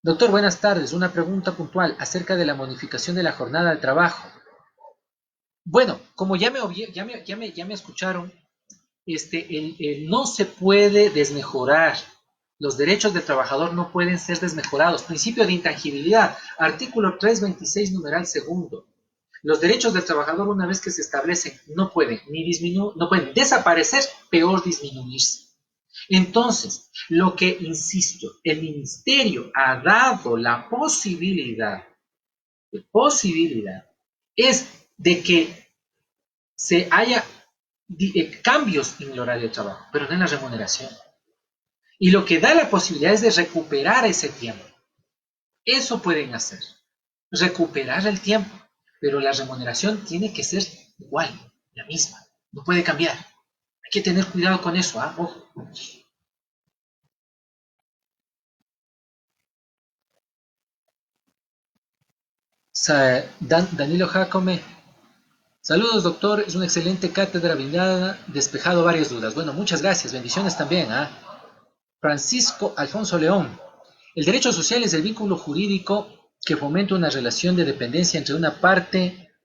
Doctor, buenas tardes. Una pregunta puntual acerca de la modificación de la jornada de trabajo. Bueno, como ya me escucharon, no se puede desmejorar. Los derechos del trabajador no pueden ser desmejorados. Principio de intangibilidad, artículo 326, numeral segundo. Los derechos del trabajador, una vez que se establecen, no pueden ni disminuir, no pueden desaparecer, peor disminuirse. Entonces, lo que, insisto, el ministerio ha dado la posibilidad es de que se haya cambios en el horario de trabajo, pero no en la remuneración. Y lo que da la posibilidad es de recuperar ese tiempo. Eso pueden hacer, recuperar el tiempo, pero la remuneración tiene que ser igual, la misma, no puede cambiar. Hay que tener cuidado con eso, ¿ah? Ojo. Danilo Jacome, saludos doctor, es una excelente cátedra brindada, despejado varias dudas. Bueno, muchas gracias, bendiciones también, ¿ah? Francisco Alfonso León, el derecho social es el vínculo jurídico que fomenta una relación de dependencia entre una parte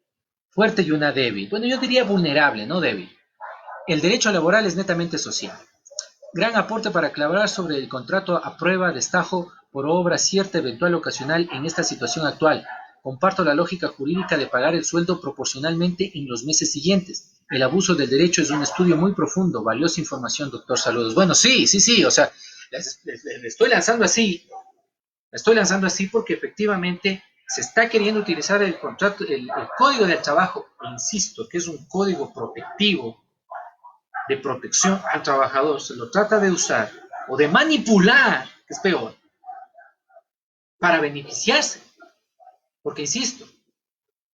fuerte y una débil. Bueno, yo diría vulnerable, no débil. El derecho laboral es netamente social. Gran aporte para aclarar sobre el contrato a prueba, destajo por obra cierta, eventual, ocasional en esta situación actual. Comparto la lógica jurídica de pagar el sueldo proporcionalmente en los meses siguientes. El abuso del derecho es un estudio muy profundo. Valiosa información, doctor. Saludos. Bueno, sí. O sea, le estoy lanzando así. La estoy lanzando así porque efectivamente se está queriendo utilizar el contrato, el código del trabajo, insisto, que es un código protectivo de protección al trabajador, se lo trata de usar o de manipular, que es peor, para beneficiarse. Porque, insisto,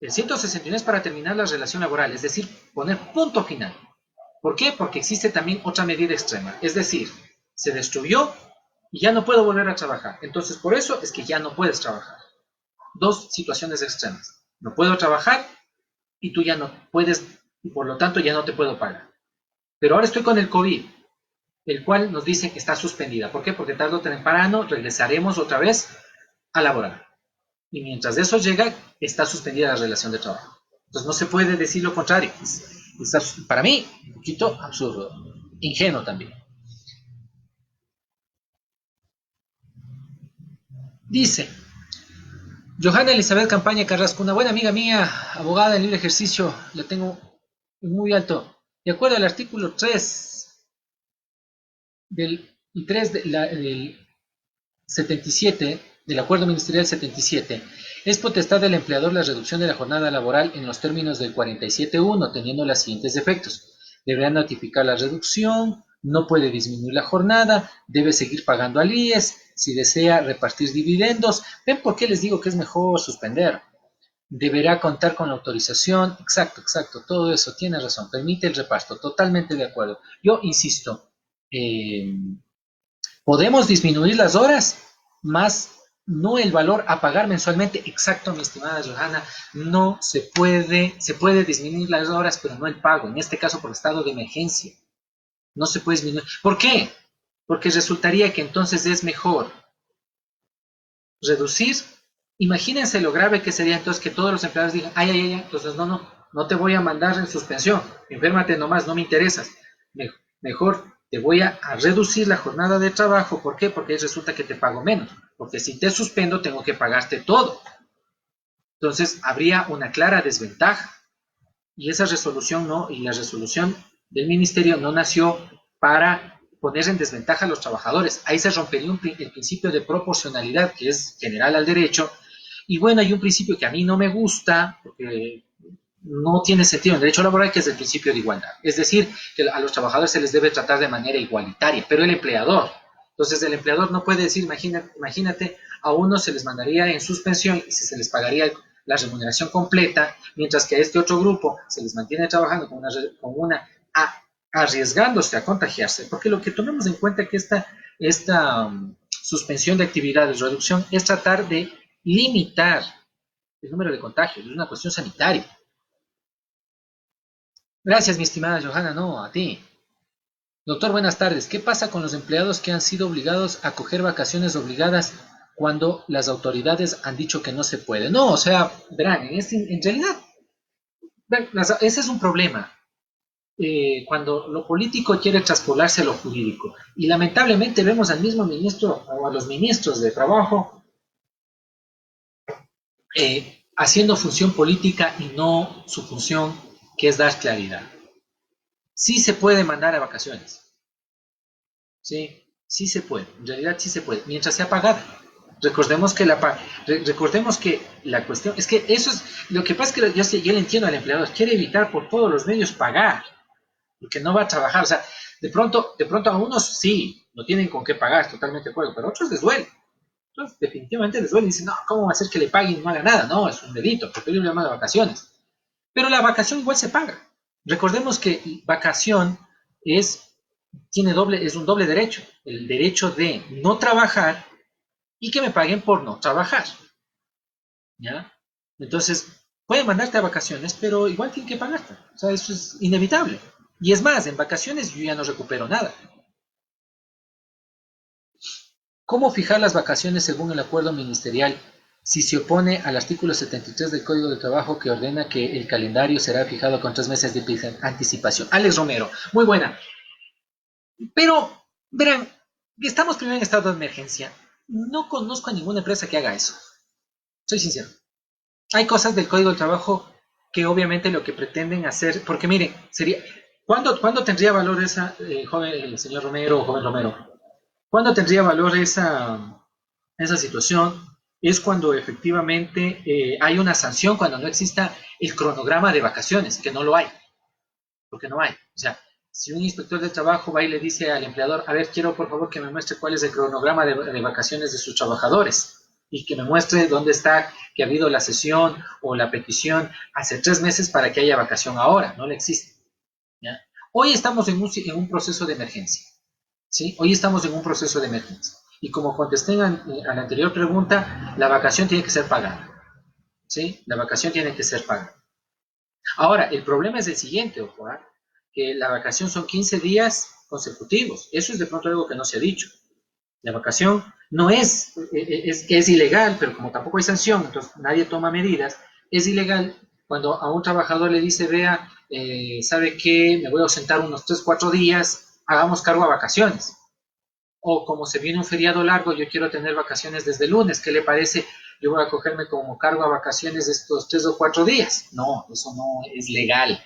el 161 es para terminar la relación laboral, es decir, poner punto final. ¿Por qué? Porque existe también otra medida extrema, es decir, se destruyó y ya no puedo volver a trabajar. Entonces, por eso es que ya no puedes trabajar. Dos situaciones extremas. No puedo trabajar y tú ya no puedes, y por lo tanto ya no te puedo pagar. Pero ahora estoy con el COVID, el cual nos dice que está suspendida. ¿Por qué? Porque tarde o temprano regresaremos otra vez a laborar. Y mientras eso llega, está suspendida la relación de trabajo. Entonces no se puede decir lo contrario. Está, para mí, un poquito absurdo. Ingenuo también. Dice, Johanna Elizabeth Campaña Carrasco, una buena amiga mía, abogada en libre ejercicio, la tengo muy alto. De acuerdo al artículo 3 del 77, del Acuerdo Ministerial 77, es potestad del empleador la reducción de la jornada laboral en los términos del 47.1, teniendo los siguientes efectos. Deberá notificar la reducción, no puede disminuir la jornada, debe seguir pagando al IES, si desea repartir dividendos. ¿Ven por qué les digo que es mejor suspender? Deberá contar con la autorización. Exacto, todo eso, tiene razón. Permite el reparto, totalmente de acuerdo. Yo insisto, podemos disminuir las horas, más no el valor a pagar mensualmente. Exacto, mi estimada Johanna, no se puede disminuir las horas, pero no el pago. En este caso, por estado de emergencia, no se puede disminuir. ¿Por qué? Porque resultaría que entonces es mejor reducir. Imagínense lo grave que sería entonces que todos los empleados digan, ay, entonces no te voy a mandar en suspensión, enférmate nomás, no me interesas. Mejor te voy a reducir la jornada de trabajo. ¿Por qué? Porque resulta que te pago menos. Porque si te suspendo, tengo que pagarte todo. Entonces, habría una clara desventaja. Y esa resolución no, y la resolución del ministerio no nació para poner en desventaja a los trabajadores. Ahí se rompería el principio de proporcionalidad, que es general al derecho. Y bueno, hay un principio que a mí no me gusta, porque no tiene sentido en el derecho laboral, que es el principio de igualdad. Es decir, que a los trabajadores se les debe tratar de manera igualitaria, pero el empleador. Entonces, el empleador no puede decir, imagínate, a unos se les mandaría en suspensión y se les pagaría la remuneración completa, mientras que a este otro grupo se les mantiene trabajando con arriesgándose a contagiarse, porque lo que tomemos en cuenta es que esta suspensión de actividades, reducción, es tratar de limitar el número de contagios, es una cuestión sanitaria. Gracias, mi estimada Johanna, no, a ti. Doctor, buenas tardes. ¿Qué pasa con los empleados que han sido obligados a coger vacaciones obligadas cuando las autoridades han dicho que no se puede? No, o sea, verán, en realidad, ese es un problema. Cuando lo político quiere traspolarse a lo jurídico. Y lamentablemente vemos al mismo ministro o a los ministros de trabajo haciendo función política y no su función, que es dar claridad. Sí se puede mandar a vacaciones. Sí se puede. En realidad sí se puede, mientras sea pagada. Recordemos que la cuestión es que eso es lo que pasa, es que yo le entiendo al empleador, quiere evitar por todos los medios pagar, porque no va a trabajar. O sea, de pronto a unos sí, no tienen con qué pagar, totalmente de acuerdo, pero a otros les duele. Entonces, definitivamente les duele y dicen, no, ¿cómo va a ser que le paguen y no haga nada? No, es un delito, porque yo le llamo de vacaciones. Pero la vacación igual se paga. Recordemos que vacación es un doble derecho. El derecho de no trabajar y que me paguen por no trabajar. ¿Ya? Entonces, pueden mandarte a vacaciones, pero igual tienen que pagarte. O sea, eso es inevitable. Y es más, en vacaciones yo ya no recupero nada. ¿Cómo fijar las vacaciones según el acuerdo ministerial? si se opone al artículo 73 del Código de Trabajo que ordena que el calendario será fijado con 3 meses de anticipación. Alex Romero, muy buena. Pero, verán, estamos primero en estado de emergencia. No conozco a ninguna empresa que haga eso. Soy sincero. Hay cosas del Código del Trabajo que obviamente lo que pretenden hacer, porque miren, sería, ¿cuándo tendría valor esa, joven, el señor Romero o joven Romero? ¿Cuándo tendría valor esa situación? Es cuando efectivamente hay una sanción, cuando no exista el cronograma de vacaciones, que no lo hay, porque no hay. O sea, si un inspector de trabajo va y le dice al empleador, a ver, quiero por favor que me muestre cuál es el cronograma de vacaciones de sus trabajadores y que me muestre dónde está que ha habido la sesión o la petición hace 3 meses para que haya vacación ahora, no le existe. ¿Ya? Hoy estamos en un proceso de emergencia. ¿Sí? Hoy estamos en un proceso de emergencia. Y como contesté a la anterior pregunta, la vacación tiene que ser pagada. ¿Sí? La vacación tiene que ser pagada. Ahora, el problema es el siguiente, ojo, ¿eh? Que la vacación son 15 días consecutivos. Eso es de pronto algo que no se ha dicho. La vacación no es ilegal, pero como tampoco hay sanción, entonces nadie toma medidas, es ilegal cuando a un trabajador le dice, vea, ¿sabe qué? Me voy a ausentar unos 3, 4 días, hagamos cargo a vacaciones. O como se viene un feriado largo, yo quiero tener vacaciones desde el lunes, ¿qué le parece? Yo voy a cogerme como cargo a vacaciones estos 3 o 4 días. No, eso no es legal.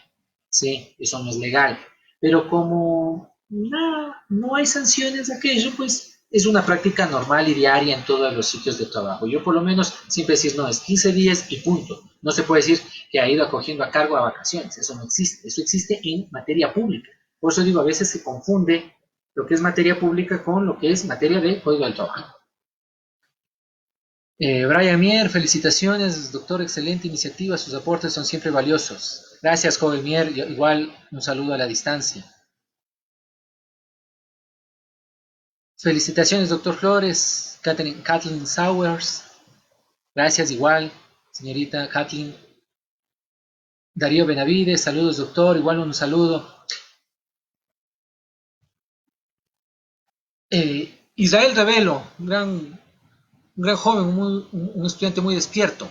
Sí, eso no es legal. Pero como no hay sanciones de aquello, pues es una práctica normal y diaria en todos los sitios de trabajo. Yo por lo menos siempre decir, no, es 15 días y punto. No se puede decir que ha ido acogiendo a cargo a vacaciones. Eso no existe. Eso existe en materia pública. Por eso digo, a veces se confunde lo que es materia pública con lo que es materia del Código del Trabajo. Brian Mier, felicitaciones, doctor, excelente iniciativa, sus aportes son siempre valiosos. Gracias, joven Mier, igual un saludo a la distancia. Felicitaciones, doctor Flores, Kathleen Sowers, gracias igual, señorita Kathleen. Darío Benavides, saludos, doctor, igual un saludo. Israel Revelo, un gran joven, un estudiante muy despierto.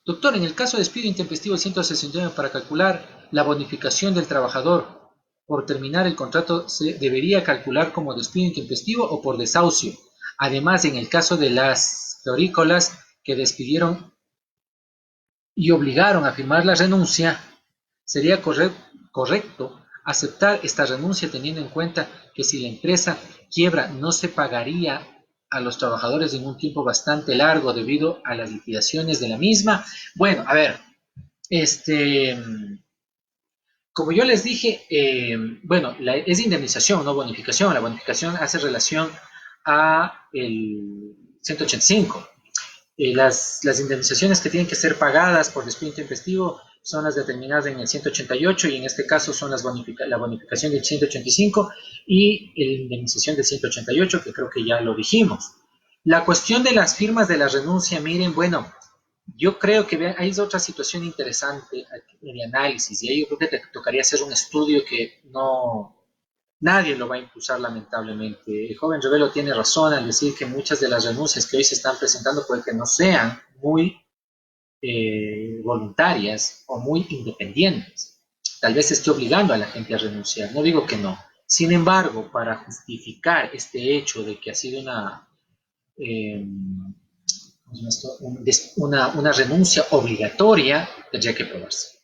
Doctor, en el caso de despido intempestivo 169 para calcular la bonificación del trabajador por terminar el contrato, ¿se debería calcular como despido intempestivo o por desahucio? Además, en el caso de las florícolas que despidieron y obligaron a firmar la renuncia, sería correcto aceptar esta renuncia teniendo en cuenta que si la empresa quiebra no se pagaría a los trabajadores en un tiempo bastante largo debido a las liquidaciones de la misma. Bueno, a ver, como yo les dije, bueno, es indemnización, no bonificación. La bonificación hace relación a el 185. Las indemnizaciones que tienen que ser pagadas por despido intempestivo son las determinadas en el 188 y en este caso son la bonificación del 185 y la indemnización del 188, que creo que ya lo dijimos. La cuestión de las firmas de la renuncia, miren, bueno, yo creo que hay otra situación interesante de análisis y ahí yo creo que te tocaría hacer un estudio que nadie lo va a impulsar lamentablemente. El joven Revelo tiene razón al decir que muchas de las renuncias que hoy se están presentando puede que no sean muy voluntarias o muy independientes. Tal vez esté obligando a la gente a renunciar, no digo que no. Sin embargo, para justificar este hecho de que ha sido eh, una renuncia obligatoria, tendría que probarse.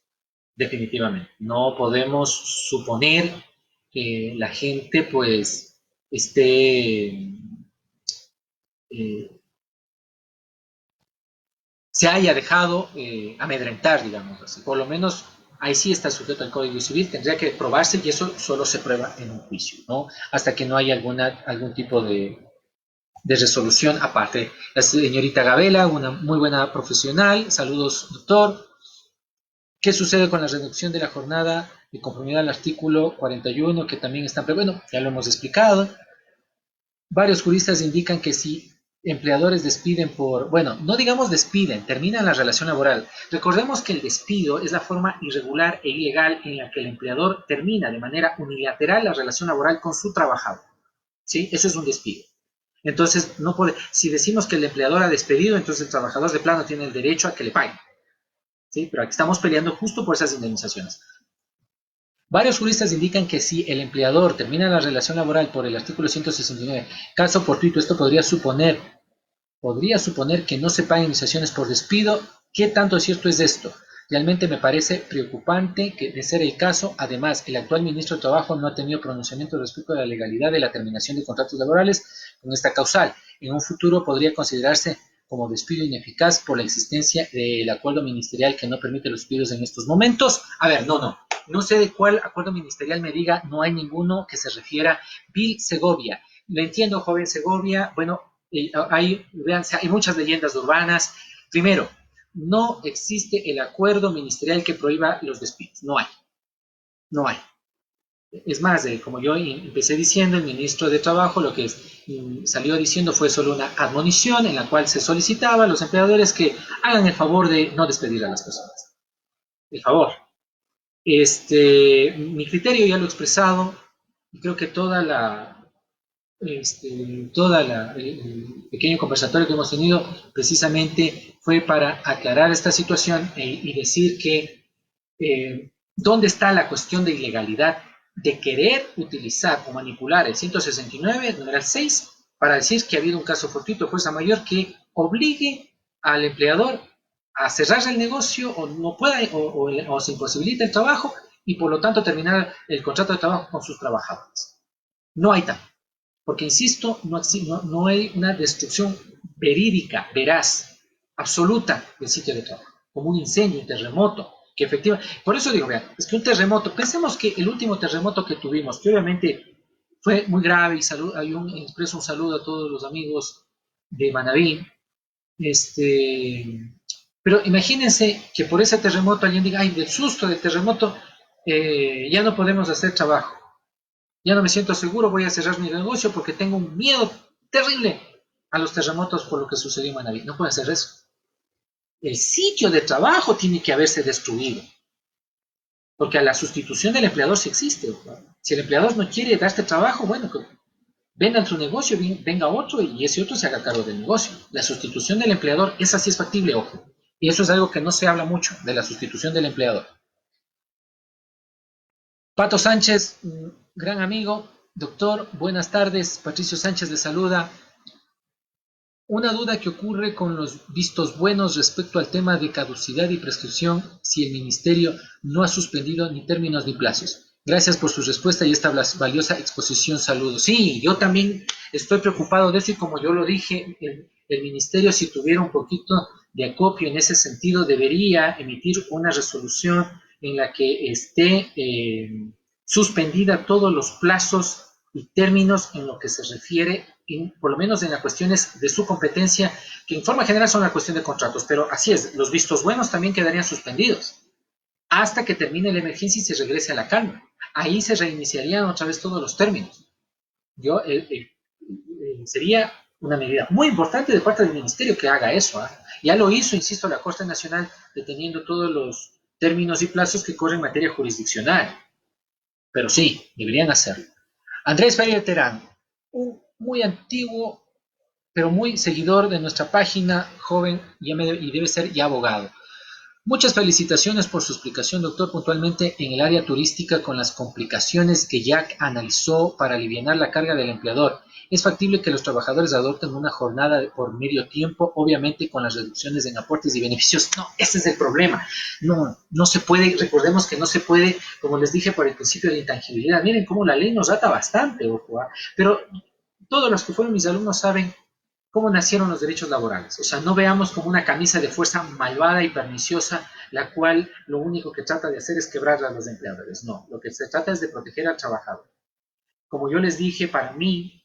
Definitivamente. No podemos suponer que la gente pues esté se haya dejado amedrentar, digamos así. Por lo menos ahí sí está sujeto al Código Civil, tendría que probarse y eso solo se prueba en un juicio, ¿no? Hasta que no haya algún tipo de resolución aparte. La señorita Gabela, una muy buena profesional, saludos doctor. ¿Qué sucede con la reducción de la jornada de conformidad al artículo 41 que también está, bueno, ya lo hemos explicado? Varios juristas indican que si empleadores despiden bueno, no digamos despiden, terminan la relación laboral. Recordemos que el despido es la forma irregular e ilegal en la que el empleador termina de manera unilateral la relación laboral con su trabajador. ¿Sí? Eso es un despido. Entonces, no puede, si decimos que el empleador ha despedido, entonces el trabajador de plano tiene el derecho a que le paguen. ¿Sí? Pero aquí estamos peleando justo por esas indemnizaciones. Varios juristas indican que si el empleador termina la relación laboral por el artículo 169, caso fortuito, esto podría suponer que no se paguen indemnizaciones por despido. ¿Qué tanto cierto es esto? Realmente me parece preocupante que, de ser el caso, además, el actual ministro de Trabajo no ha tenido pronunciamiento respecto a la legalidad de la terminación de contratos laborales con esta causal. En un futuro podría considerarse como despido ineficaz por la existencia del acuerdo ministerial que no permite los despidos en estos momentos. A ver, no sé de cuál acuerdo ministerial me diga, no hay ninguno que se refiera. Bill Segovia, lo entiendo, joven Segovia, bueno, hay muchas leyendas urbanas. Primero, no existe el acuerdo ministerial que prohíba los despidos. No hay. Es más, como yo empecé diciendo, el ministro de Trabajo lo que salió diciendo fue solo una admonición en la cual se solicitaba a los empleadores que hagan el favor de no despedir a las personas. El favor. Mi criterio ya lo he expresado y creo que el pequeño conversatorio que hemos tenido precisamente fue para aclarar esta situación y decir que dónde está la cuestión de ilegalidad de querer utilizar o manipular el 169, numeral 6, para decir que ha habido un caso fortuito de fuerza mayor que obligue al empleador a cerrar el negocio o no pueda o se imposibilita el trabajo y por lo tanto terminar el contrato de trabajo con sus trabajadores. No hay tal. Porque, insisto, no hay una destrucción verídica, veraz, absoluta del sitio de trabajo, como un incendio, un terremoto, que efectivamente, por eso digo, vean, es que un terremoto, pensemos que el último terremoto que tuvimos, que obviamente fue muy grave, y expreso un saludo a todos los amigos de Manabí, pero imagínense que por ese terremoto alguien diga, ay, del susto del terremoto, ya no podemos hacer trabajo. Ya no me siento seguro, voy a cerrar mi negocio porque tengo un miedo terrible a los terremotos por lo que sucedió en Manaví. No puede hacer eso. El sitio de trabajo tiene que haberse destruido. Porque a la sustitución del empleador sí existe. Si el empleador no quiere darte trabajo, bueno, que venda tu negocio, venga otro y ese otro se haga cargo del negocio. La sustitución del empleador, esa sí es factible, ojo. Y eso es algo que no se habla mucho, de la sustitución del empleador. Pato Sánchez, gran amigo, doctor, buenas tardes. Patricio Sánchez le saluda. Una duda que ocurre con los vistos buenos respecto al tema de caducidad y prescripción si el Ministerio no ha suspendido ni términos ni plazos. Gracias por su respuesta y esta valiosa exposición. Saludos. Sí, yo también estoy preocupado de eso y como yo lo dije, el Ministerio, si tuviera un poquito de acopio en ese sentido, debería emitir una resolución en la que esté suspendida todos los plazos y términos en lo que se refiere, por lo menos en las cuestiones de su competencia, que en forma general son la cuestión de contratos, pero así es, los vistos buenos también quedarían suspendidos hasta que termine la emergencia y se regrese a la calma. Ahí se reiniciarían otra vez todos los términos. Sería una medida muy importante de parte del Ministerio que haga eso. Ya lo hizo, insisto, la Corte Nacional, deteniendo todos los términos y plazos que corren en materia jurisdiccional. Pero sí, deberían hacerlo. Andrés Ferrer Terán, un muy antiguo, pero muy seguidor de nuestra página, joven y debe ser ya abogado. Muchas felicitaciones por su explicación, doctor, puntualmente en el área turística con las complicaciones que Jack analizó para aliviar la carga del empleador. Es factible que los trabajadores adopten una jornada por medio tiempo, obviamente con las reducciones en aportes y beneficios. No, ese es el problema. No se puede, recordemos que no se puede, como les dije por el principio de la intangibilidad. Miren cómo la ley nos ata bastante, ojo, pero todos los que fueron mis alumnos saben cómo nacieron los derechos laborales. O sea, no veamos como una camisa de fuerza malvada y perniciosa, la cual lo único que trata de hacer es quebrar a los empleadores. No, lo que se trata es de proteger al trabajador. Como yo les dije, para mí,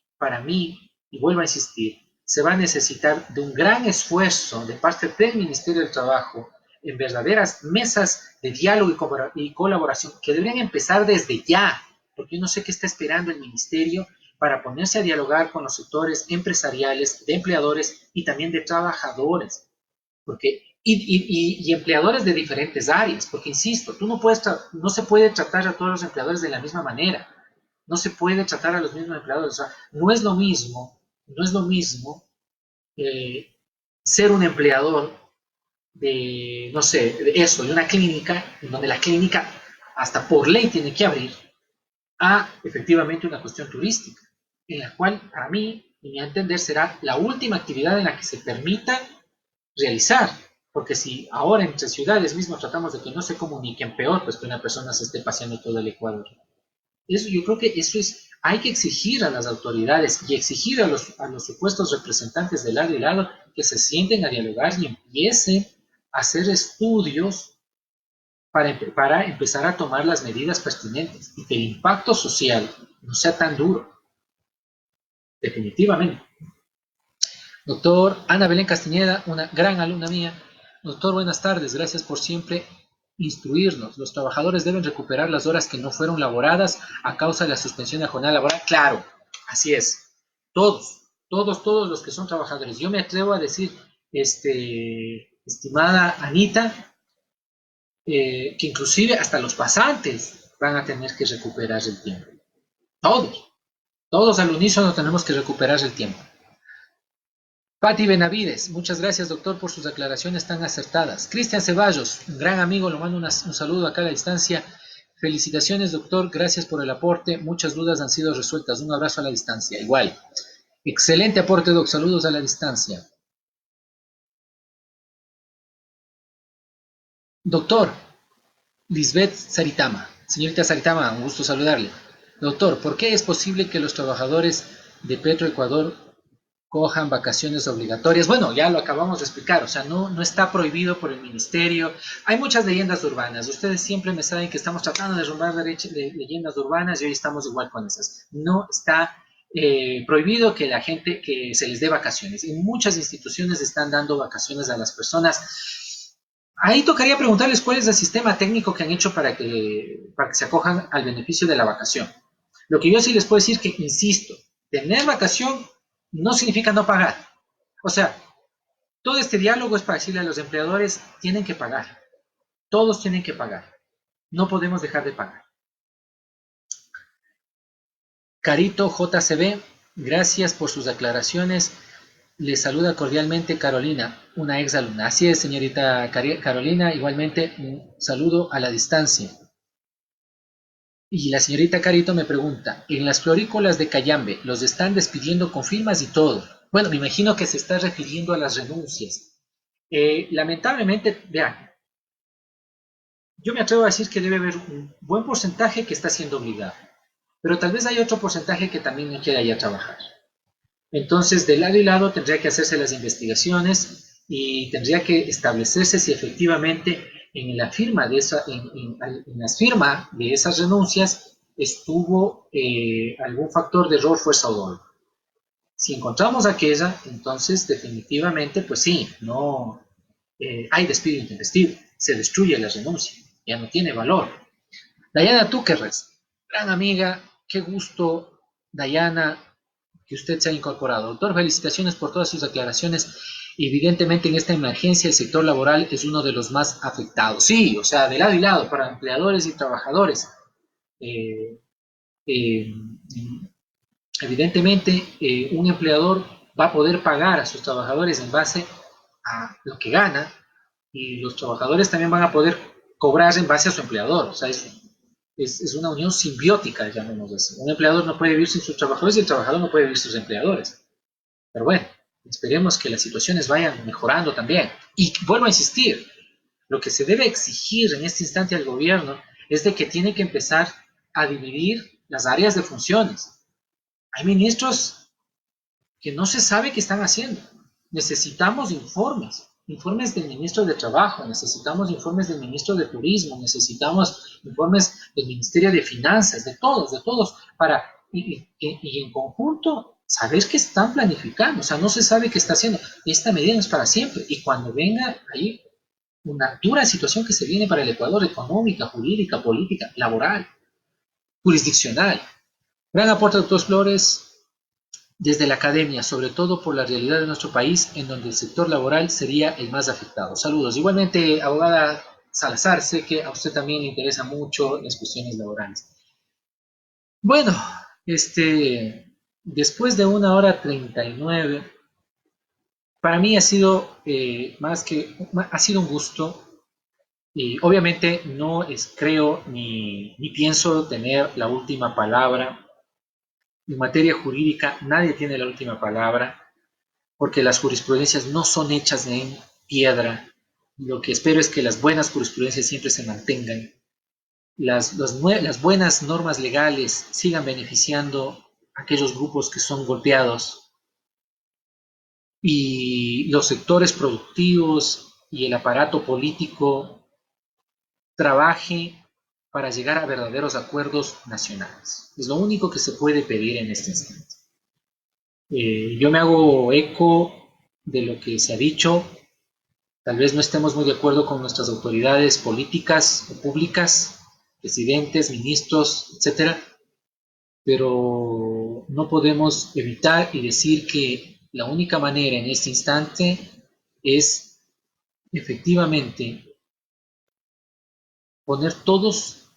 y vuelvo a insistir, se va a necesitar de un gran esfuerzo de parte del Ministerio del Trabajo en verdaderas mesas de diálogo y colaboración que deberían empezar desde ya, porque yo no sé qué está esperando el Ministerio para ponerse a dialogar con los sectores empresariales, de empleadores y también de trabajadores, y empleadores de diferentes áreas, porque insisto, no se puede tratar a todos los empleadores de la misma manera, no se puede tratar a los mismos empleadores, o sea, no es lo mismo no es lo mismo ser un empleador de, no sé, de eso, de una clínica, en donde la clínica hasta por ley tiene que abrir, a efectivamente una cuestión turística, en la cual a mí, y mi entender, será la última actividad en la que se permita realizar. Porque si ahora entre ciudades mismas tratamos de que no se comuniquen, peor pues que una persona se esté paseando todo el Ecuador. Eso, yo creo que eso es, hay que exigir a las autoridades y exigir a los supuestos representantes de lado y lado que se sienten a dialogar y empiecen a hacer estudios para empezar a tomar las medidas pertinentes y que el impacto social no sea tan duro, definitivamente. Doctor Ana Belén Castañeda, una gran alumna mía. Doctor, buenas tardes. Gracias por siempre instruirnos. Los trabajadores deben recuperar las horas que no fueron laboradas a causa de la suspensión de jornada laboral. Claro, así es. Todos los que son trabajadores. Yo me atrevo a decir, estimada Anita, que inclusive hasta los pasantes van a tener que recuperar el tiempo. Todos al unísono tenemos que recuperar el tiempo. Patti Benavides, muchas gracias doctor por sus aclaraciones tan acertadas. Cristian Ceballos, un gran amigo, le mando un saludo acá a la distancia. Felicitaciones doctor, gracias por el aporte, muchas dudas han sido resueltas. Un abrazo a la distancia, igual. Excelente aporte doc, saludos a la distancia. Doctor, Lisbeth Saritama, señorita Saritama, un gusto saludarle. Doctor, ¿por qué es posible que los trabajadores de Petroecuador cojan vacaciones obligatorias? Bueno, ya lo acabamos de explicar, o sea, no está prohibido por el ministerio. Hay muchas leyendas urbanas. Ustedes siempre me saben que estamos tratando de derrumbar leyendas urbanas y hoy estamos igual con esas. No está prohibido que la gente, que se les dé vacaciones. En muchas instituciones están dando vacaciones a las personas. Ahí tocaría preguntarles cuál es el sistema técnico que han hecho para que se acojan al beneficio de la vacación. Lo que yo sí les puedo decir que, insisto, tener vacación no significa no pagar. O sea, todo este diálogo es para decirle a los empleadores, tienen que pagar. Todos tienen que pagar. No podemos dejar de pagar. Carito JCB, gracias por sus aclaraciones. Les saluda cordialmente Carolina, una ex alumna. Así es, señorita Carolina, igualmente un saludo a la distancia. Y la señorita Carito me pregunta, en las florícolas de Cayambe, los están despidiendo con firmas y todo. Bueno, me imagino que se está refiriendo a las renuncias. Lamentablemente, vean, yo me atrevo a decir que debe haber un buen porcentaje que está siendo obligado, pero tal vez hay otro porcentaje que también no quiere ir a trabajar. Entonces, de lado y lado tendría que hacerse las investigaciones y tendría que establecerse si efectivamente en la firma de las firmas de esas renuncias estuvo algún factor de error, fuerza o dolo. Si encontramos aquella, entonces definitivamente, pues sí, no hay despido intempestivo, se destruye la renuncia, ya no tiene valor. Dayana Túquerres, gran amiga, qué gusto, Dayana, que usted se ha incorporado. Doctor, felicitaciones por todas sus aclaraciones. Evidentemente en esta emergencia el sector laboral es uno de los más afectados. Sí, o sea, de lado y lado, para empleadores y trabajadores. Eh, eh, Evidentemente, un empleador va a poder pagar a sus trabajadores en base a lo que gana y los trabajadores también van a poder cobrar en base a su empleador. O sea, es una unión simbiótica, llamémoslo así. Un empleador no puede vivir sin sus trabajadores y el trabajador no puede vivir sin sus empleadores. Pero bueno, esperemos que las situaciones vayan mejorando también. Y vuelvo a insistir, lo que se debe exigir en este instante al gobierno es de que tiene que empezar a dividir las áreas de funciones. Hay ministros que no se sabe qué están haciendo. Necesitamos informes del ministro de Trabajo, necesitamos informes del ministro de Turismo, necesitamos informes del Ministerio de Finanzas, de todos, para, y en conjunto, saber qué están planificando. O sea, no se sabe qué está haciendo. Esta medida no es para siempre. Y cuando venga ahí una dura situación que se viene para el Ecuador, económica, jurídica, política, laboral, jurisdiccional. Gran aporte, doctor Flores, desde la academia, sobre todo por la realidad de nuestro país, en donde el sector laboral sería el más afectado. Saludos. Igualmente, abogada Salazar, sé que a usted también le interesa mucho las cuestiones laborales. Bueno, después de 1 hora 39, para mí ha sido ha sido un gusto. Y obviamente no creo ni pienso tener la última palabra. En materia jurídica nadie tiene la última palabra, porque las jurisprudencias no son hechas en piedra. Lo que espero es que las buenas jurisprudencias siempre se mantengan, las buenas normas legales sigan beneficiando a aquellos grupos que son golpeados, y los sectores productivos y el aparato político trabaje para llegar a verdaderos acuerdos nacionales. Es lo único que se puede pedir en este instante. Yo me hago eco de lo que se ha dicho. Tal vez no estemos muy de acuerdo con nuestras autoridades políticas o públicas, presidentes, ministros, etcétera, pero no podemos evitar y decir que la única manera en este instante es efectivamente poner todos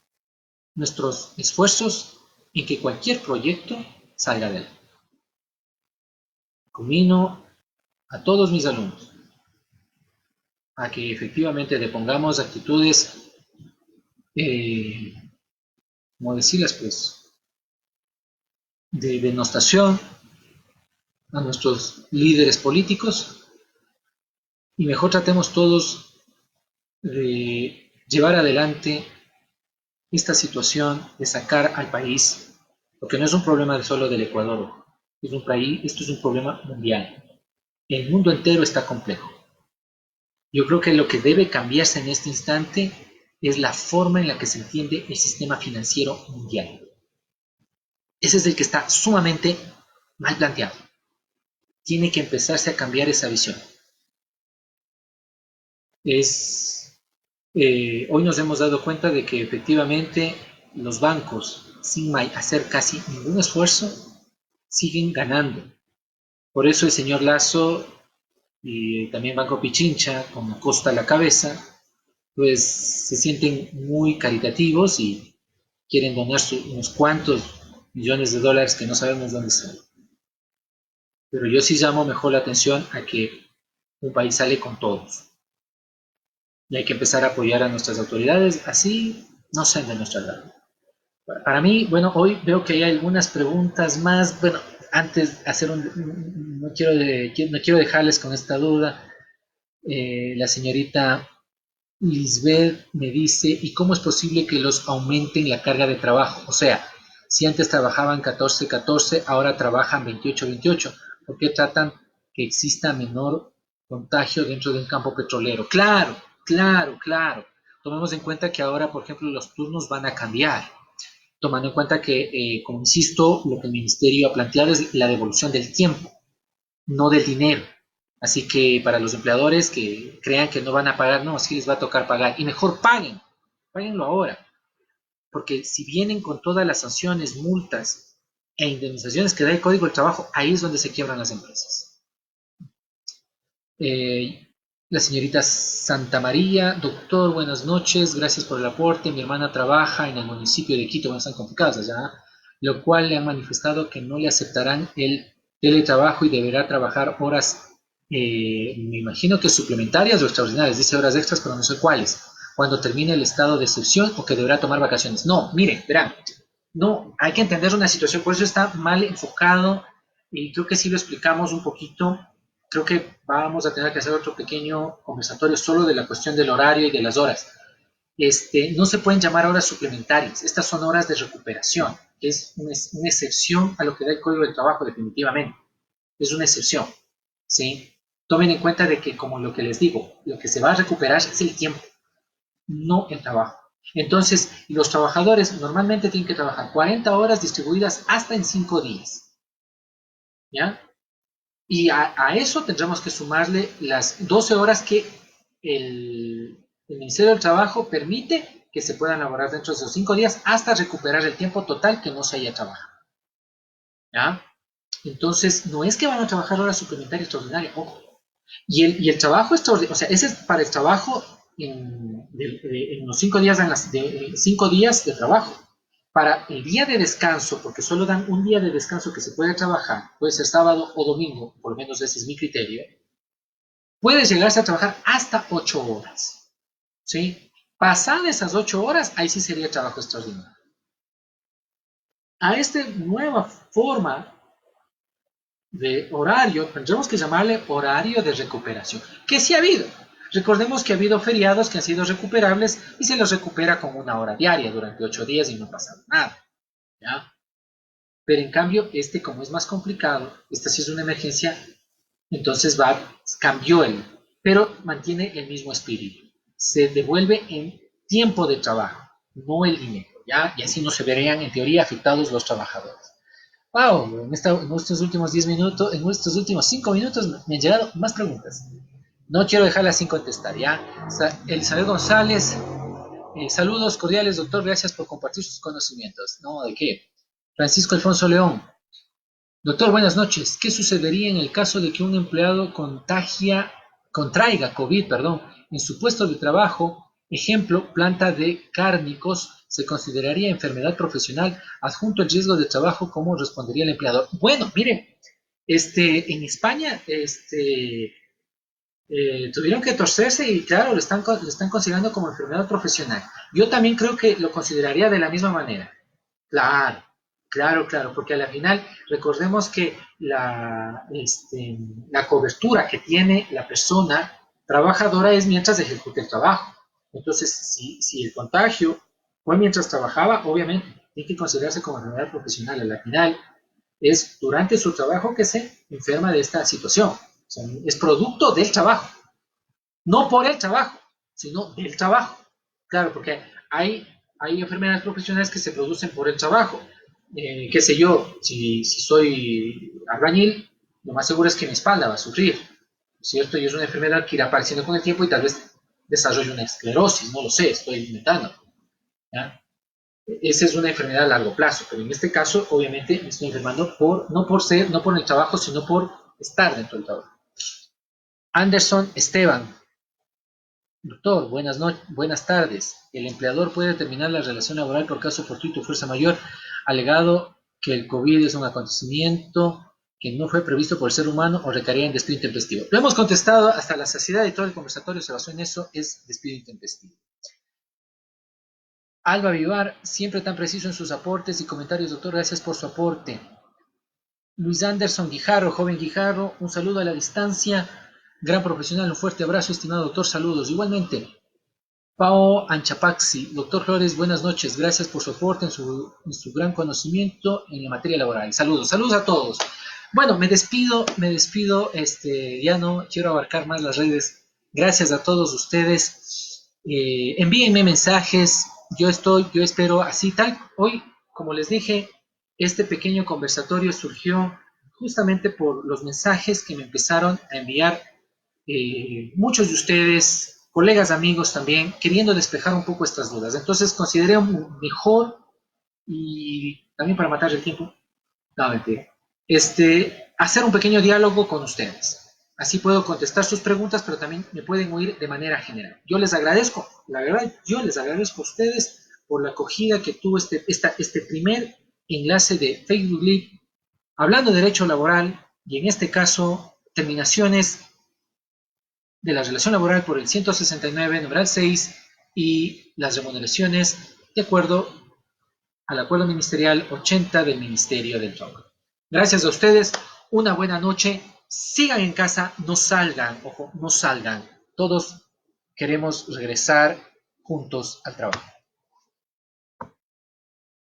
nuestros esfuerzos en que cualquier proyecto salga adelante. Combino a todos mis alumnos a que efectivamente depongamos actitudes, eh, como decirlas, pues, de denostación a nuestros líderes políticos, y mejor tratemos todos de llevar adelante esta situación, de sacar al país, porque no es un problema solo del Ecuador, esto es un problema mundial. El mundo entero está complejo. Yo creo que lo que debe cambiarse en este instante es la forma en la que se entiende el sistema financiero mundial. Ese es el que está sumamente mal planteado. Tiene que empezarse a cambiar esa visión. Hoy nos hemos dado cuenta de que efectivamente los bancos, sin hacer casi ningún esfuerzo, siguen ganando. Por eso el señor Lasso y también Banco Pichincha, con Costa a la cabeza, pues se sienten muy caritativos y quieren donar unos cuantos millones de dólares que no sabemos dónde están. Pero yo sí llamo mejor la atención a que un país sale con todos. Y hay que empezar a apoyar a nuestras autoridades, así no sean de nuestra lado. Para mí, bueno, hoy veo que hay algunas preguntas más. Bueno, antes de hacer no quiero dejarles con esta duda. La señorita Lisbeth me dice, ¿y cómo es posible que los aumenten la carga de trabajo? O sea, si antes trabajaban 14-14, ahora trabajan 28-28. ¿Por qué tratan que exista menor contagio dentro de un campo petrolero? Claro, claro, claro. Tomemos en cuenta que ahora, por ejemplo, los turnos van a cambiar, tomando en cuenta que, como insisto, lo que el ministerio ha planteado es la devolución del tiempo, no del dinero. Así que para los empleadores que crean que no van a pagar, no, sí les va a tocar pagar. Y mejor páguenlo ahora. Porque si vienen con todas las sanciones, multas e indemnizaciones que da el Código del Trabajo, ahí es donde se quiebran las empresas. La señorita Santa María, doctor, buenas noches, gracias por el aporte. Mi hermana trabaja en el municipio de Quito, están complicadas allá, lo cual le han manifestado que no le aceptarán el teletrabajo y deberá trabajar horas, me imagino que suplementarias o extraordinarias, dice horas extras, pero no sé cuáles, cuando termine el estado de excepción, o que deberá tomar vacaciones. No, miren, verán, no, hay que entender una situación, por eso está mal enfocado, y creo que sí lo explicamos un poquito. Creo que vamos a tener que hacer otro pequeño conversatorio solo de la cuestión del horario y de las horas. No se pueden llamar horas suplementarias, estas son horas de recuperación, que es una excepción a lo que da el Código del Trabajo, definitivamente. Es una excepción, ¿sí? Tomen en cuenta de que, como lo que les digo, lo que se va a recuperar es el tiempo, no el trabajo. Entonces, los trabajadores normalmente tienen que trabajar 40 horas distribuidas hasta en 5 días, ¿ya? Y a eso tendremos que sumarle las 12 horas que el Ministerio del Trabajo permite que se puedan laborar dentro de esos 5 días hasta recuperar el tiempo total que no se haya trabajado, ¿ya? Entonces, no es que van a trabajar horas suplementarias extraordinarias, ojo. Y el trabajo extraordinario, o sea, ese es para el trabajo en los 5 días, 5 días de trabajo. para el día de descanso, porque solo dan un día de descanso que se puede trabajar, puede ser sábado o domingo, por lo menos ese es mi criterio, puede llegarse a trabajar hasta 8 horas, ¿sí? Pasadas esas 8 horas, ahí sí sería trabajo extraordinario. A esta nueva forma de horario, tendremos que llamarle horario de recuperación, que sí ha habido. Recordemos que ha habido feriados que han sido recuperables y se los recupera con 1 hora diaria durante 8 días y no ha pasado nada, ¿ya? Pero en cambio, como es más complicado, esta sí es una emergencia, entonces cambió pero mantiene el mismo espíritu. Se devuelve en tiempo de trabajo, no el dinero, ¿ya? Y así no se verían en teoría afectados los trabajadores. Wow, en estos últimos 10 minutos, en estos últimos 5 minutos me han llegado más preguntas. No quiero dejarlas sin contestar, ¿ya? Elizabeth González, saludos cordiales, doctor, gracias por compartir sus conocimientos. No, ¿de qué? Francisco Alfonso León, doctor, buenas noches. ¿Qué sucedería en el caso de que un empleado contraiga COVID, en su puesto de trabajo? Ejemplo, planta de cárnicos, ¿se consideraría enfermedad profesional? Adjunto el riesgo de trabajo, ¿cómo respondería el empleador? Bueno, miren, en España, tuvieron que torcerse y claro, lo están considerando como enfermedad profesional. Yo también creo que lo consideraría de la misma manera. Claro, claro, porque a la final recordemos que la cobertura que tiene la persona trabajadora es mientras ejecute el trabajo. Entonces, si el contagio fue mientras trabajaba, obviamente tiene que considerarse como enfermedad profesional. A la final es durante su trabajo que se enferma de esta situación. O sea, es producto del trabajo, no por el trabajo, sino del trabajo. Claro, porque hay enfermedades profesionales que se producen por el trabajo. Qué sé yo, si soy albañil, lo más seguro es que mi espalda va a sufrir, ¿cierto? Y es una enfermedad que irá apareciendo con el tiempo y tal vez desarrolle una esclerosis, no lo sé, estoy inventando, ¿ya? Esa es una enfermedad a largo plazo, pero en este caso, obviamente, me estoy enfermando no por el trabajo, sino por estar dentro del trabajo. Anderson Esteban, doctor, buenas tardes. El empleador puede terminar la relación laboral por caso fortuito o fuerza mayor, alegado que el COVID es un acontecimiento que no fue previsto por el ser humano o recaería en despido intempestivo. Lo hemos contestado hasta la saciedad y todo el conversatorio se basó en eso, es despido intempestivo. Alba Vivar, siempre tan preciso en sus aportes y comentarios, doctor, gracias por su aporte. Luis Anderson Guijarro, joven Guijarro, un saludo a la distancia, gran profesional, un fuerte abrazo, estimado doctor, saludos. Igualmente, Pao Anchapaxi, doctor Flores, buenas noches, gracias por su aporte en su gran conocimiento en la materia laboral. Saludos a todos. Bueno, me despido, ya no quiero abarcar más las redes. Gracias a todos ustedes. Envíenme mensajes, yo espero así tal. Hoy, como les dije, este pequeño conversatorio surgió justamente por los mensajes que me empezaron a enviar muchos de ustedes, colegas, amigos también, queriendo despejar un poco estas dudas. Entonces consideré mejor y también para matar el tiempo, no, mentira, hacer un pequeño diálogo con ustedes. Así puedo contestar sus preguntas, pero también me pueden oír de manera general. Yo les agradezco, la verdad, yo les agradezco a ustedes por la acogida que tuvo este primer enlace de Facebook Live hablando de derecho laboral y en este caso terminaciones de la relación laboral por el 169, numeral 6, y las remuneraciones de acuerdo al acuerdo ministerial 80 del Ministerio del Trabajo. Gracias a ustedes, una buena noche, sigan en casa, no salgan, ojo, no salgan, todos queremos regresar juntos al trabajo.